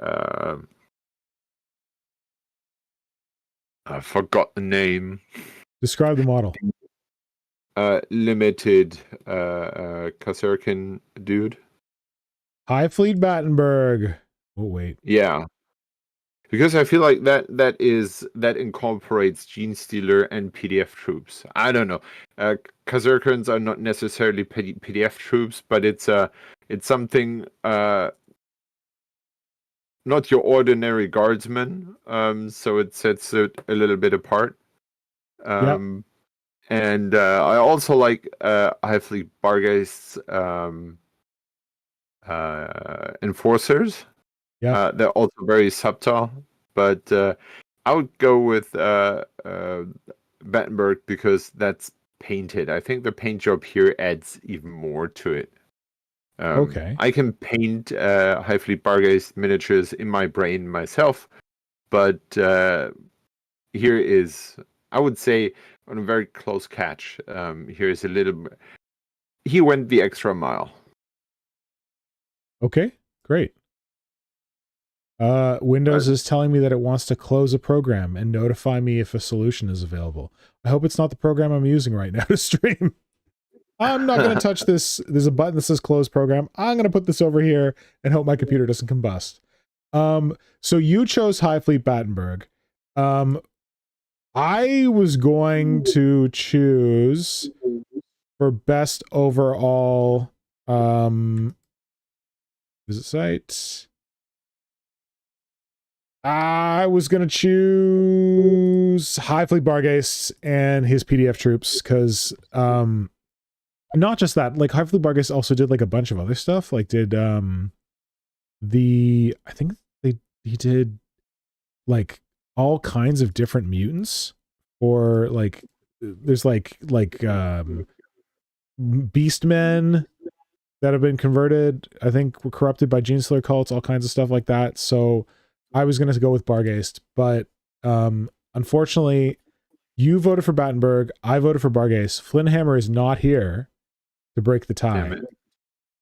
I forgot the name. Describe the model. Limited Kazurkin dude. High Fleet Battenberg. Oh wait. Yeah. Because I feel like that incorporates Genestealer and PDF troops. I don't know. Kazurkans are not necessarily PDF troops, but it's something not your ordinary guardsman. So it sets it a little bit apart. And I also like High Fleet Bargeist's enforcers. Yeah, they're also very subtle, but I would go with Battenberg because that's painted. I think the paint job here adds even more to it. Okay. I can paint High Fleet Bargeist miniatures in my brain myself, but here is, I would say, on a very close catch. Here is a little. He went the extra mile. Okay, great. Windows is telling me that it wants to close a program and notify me if a solution is available. I hope it's not the program I'm using right now to stream. I'm not going to touch this. There's a button that says close program. I'm going to put this over here and hope my computer doesn't combust. So you chose High Fleet Battenberg. I was going to choose for best overall visit site. I was going to choose High Fleet Bargeist and his PDF troops because not just that, like High Fleet Bargeist also did like a bunch of other stuff, like did I think he did like all kinds of different mutants, or like there's like beastmen that have been converted, I think were corrupted by Genestealer cults, all kinds of stuff like that. So I was going to go with Bargeist, but unfortunately, you voted for Battenberg. I voted for Bargeist. Flynnhammer is not here to break the tie.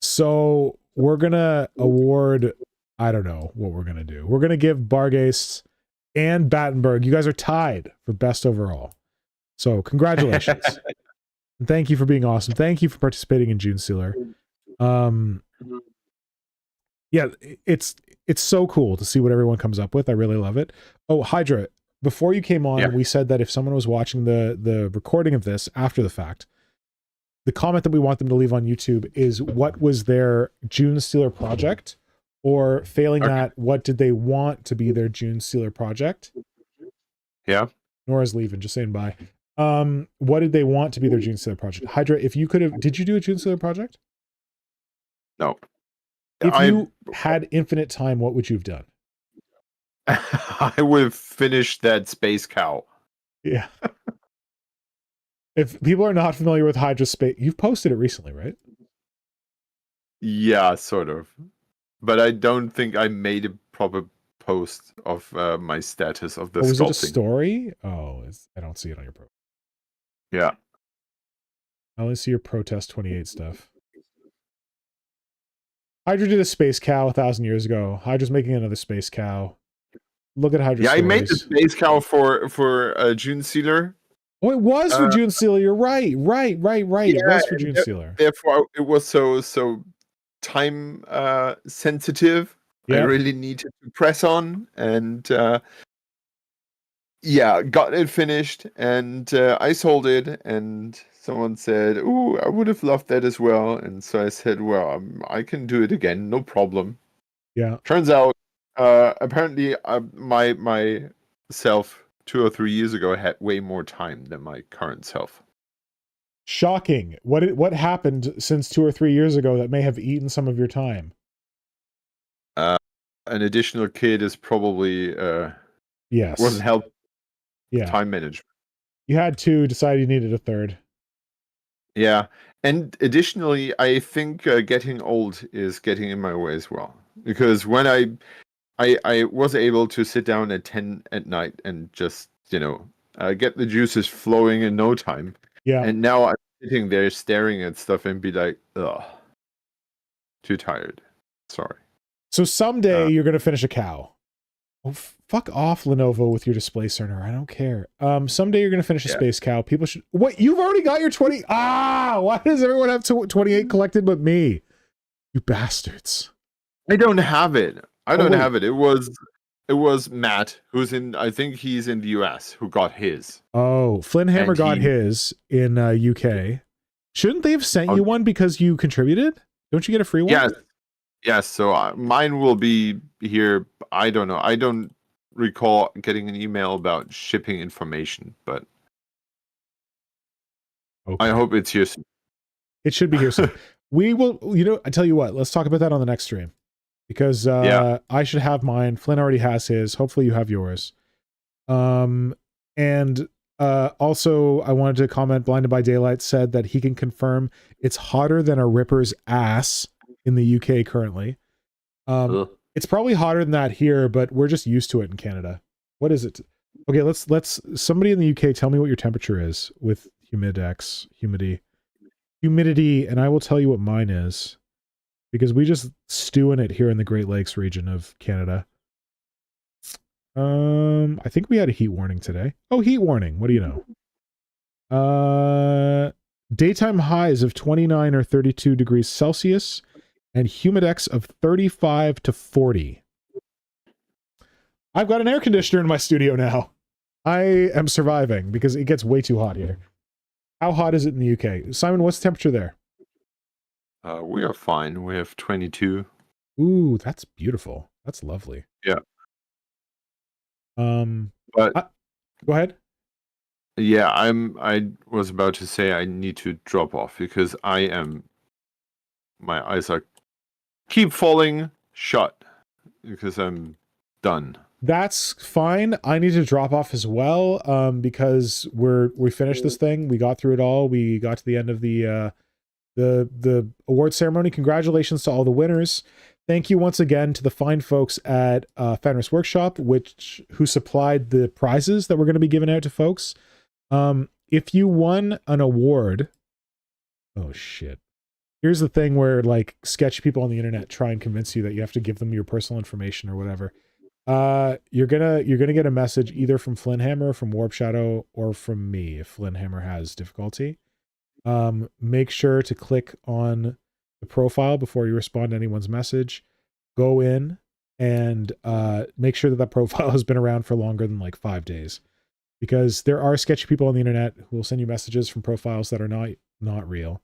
So we're going to award, I don't know what we're going to do. We're going to give Bargeist and Battenberg. You guys are tied for best overall. So congratulations. And thank you for being awesome. Thank you for participating in Junestealer. Yeah, it's so cool to see what everyone comes up with. I really love it. Oh, Hydra, before you came on, we said that if someone was watching the recording of this after the fact, the comment that we want them to leave on YouTube is what was their Junestealer project, or failing that, what did they want to be their Junestealer project? Yeah. Nora's leaving, just saying bye. What did they want to be their Junestealer project? Hydra, if you could have, did you do a Junestealer project? No. If you had infinite time, what would you have done? I would have finished that space cow. Yeah. If people are not familiar with Hydra space, you've posted it recently, right? Yeah, sort of. But I don't think I made a proper post of my status of the Was sculpting. it a story? Oh, I don't see it on your profile. Yeah. I only see your Protest 28 stuff. Hydra did a space cow 1,000 years ago. Hydra's making another space cow. Look at Hydra. Yeah, stories. I made the space cow for Junestealer. Oh, it was for Junestealer. You're right. Right. Yeah, it was for Junestealer. Therefore, it was so time sensitive. Yep. I really needed to press on, and yeah, got it finished, and I sold it, and someone said, "Ooh, I would have loved that as well," and so I said, "Well, I can do it again, no problem." Yeah. Turns out, apparently, my self 2 or 3 years ago had way more time than my current self. Shocking. What happened since 2 or 3 years ago that may have eaten some of your time? An additional kid is probably yes, wasn't help. Yeah. Time management. You had 2, decided you needed a 3rd. Yeah, and additionally, I think getting old is getting in my way as well. Because when I was able to sit down at 10 at night and just get the juices flowing in no time. Yeah. And now I'm sitting there staring at stuff and be like, ugh, too tired. Sorry. So someday you're gonna finish a cow. Oh, fuck off, Lenovo, with your display cerner. I don't care. Someday you're gonna finish a space cow. People should. What? You've already got your 20. Why does everyone have 28 collected but me? You bastards. I don't have it. I don't have it. It was Matt, who's in. I think he's in the US, who got his. Oh, Flynnhammer got his in UK. Shouldn't they have sent you one because you contributed? Don't you get a free one? Yes. So mine will be here. I don't know. I don't recall getting an email about shipping information, but I hope it's here soon. It should be here soon. We will. I tell you what. Let's talk about that on the next stream, because I should have mine. Flynn already has his. Hopefully, you have yours. And also, I wanted to comment. Blinded by Daylight said that he can confirm it's hotter than a Ripper's ass in the UK currently. It's probably hotter than that here, but we're just used to it in Canada. What is it? Okay, let's somebody in the UK tell me what your temperature is with humidity, and I will tell you what mine is, because we just stew in it here in the Great Lakes region of Canada. I think we had a heat warning today. Oh, heat warning. What do you know? Daytime highs of 29 or 32 degrees Celsius and humidex of 35 to 40. I've got an air conditioner in my studio now. I am surviving because it gets way too hot here. How hot is it in the UK? Simon, what's the temperature there? We are fine. We have 22. Ooh, that's beautiful. That's lovely. Yeah. But go ahead. Yeah, I was about to say I need to drop off because my eyes are keep falling shut because I'm done. That's fine. I need to drop off as well, because we finished this thing. We got through it all. We got to the end of the award ceremony. Congratulations to all the winners. Thank you once again to the fine folks at Fenris Workshop, who supplied the prizes that we're going to be giving out to folks. If you won an award, oh shit. Here's the thing where like sketchy people on the internet try and convince you that you have to give them your personal information or whatever. You're gonna get a message either from Flynnhammer, from Warp Shadow, or from me if Flynnhammer has difficulty. Make sure to click on the profile before you respond to anyone's message. Go in and make sure that profile has been around for longer than like 5 days, because there are sketchy people on the internet who will send you messages from profiles that are not real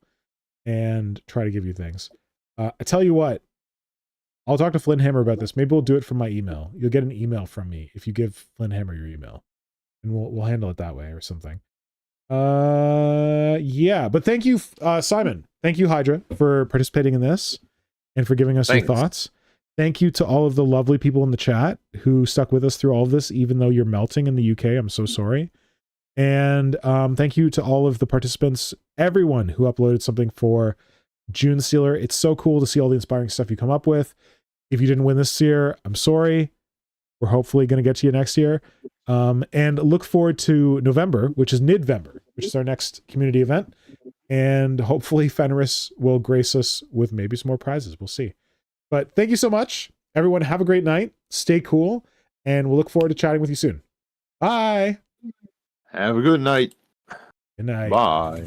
and try to give you things. I tell you what, I'll talk to Flynnhammer about this. Maybe we'll do it from my email. You'll get an email from me if you give Flynnhammer your email. and we'll handle it that way or something. Yeah, but thank you, Simon. Thank you, Hydra, for participating in this and for giving us Thanks. your thoughts. Thank you to all of the lovely people in the chat who stuck with us through all of this, even though you're melting in the UK. I'm so sorry. And thank you to all of the participants, everyone who uploaded something for Junestealer. It's so cool to see all the inspiring stuff you come up with. If you didn't win this year, I'm sorry. We're hopefully going to get to you next year. And look forward to November, which is mid-November, which is our next community event. And hopefully Fenris will grace us with maybe some more prizes. We'll see. But thank you so much. Everyone, have a great night. Stay cool. And we'll look forward to chatting with you soon. Bye. Have a good night. Good night. Bye.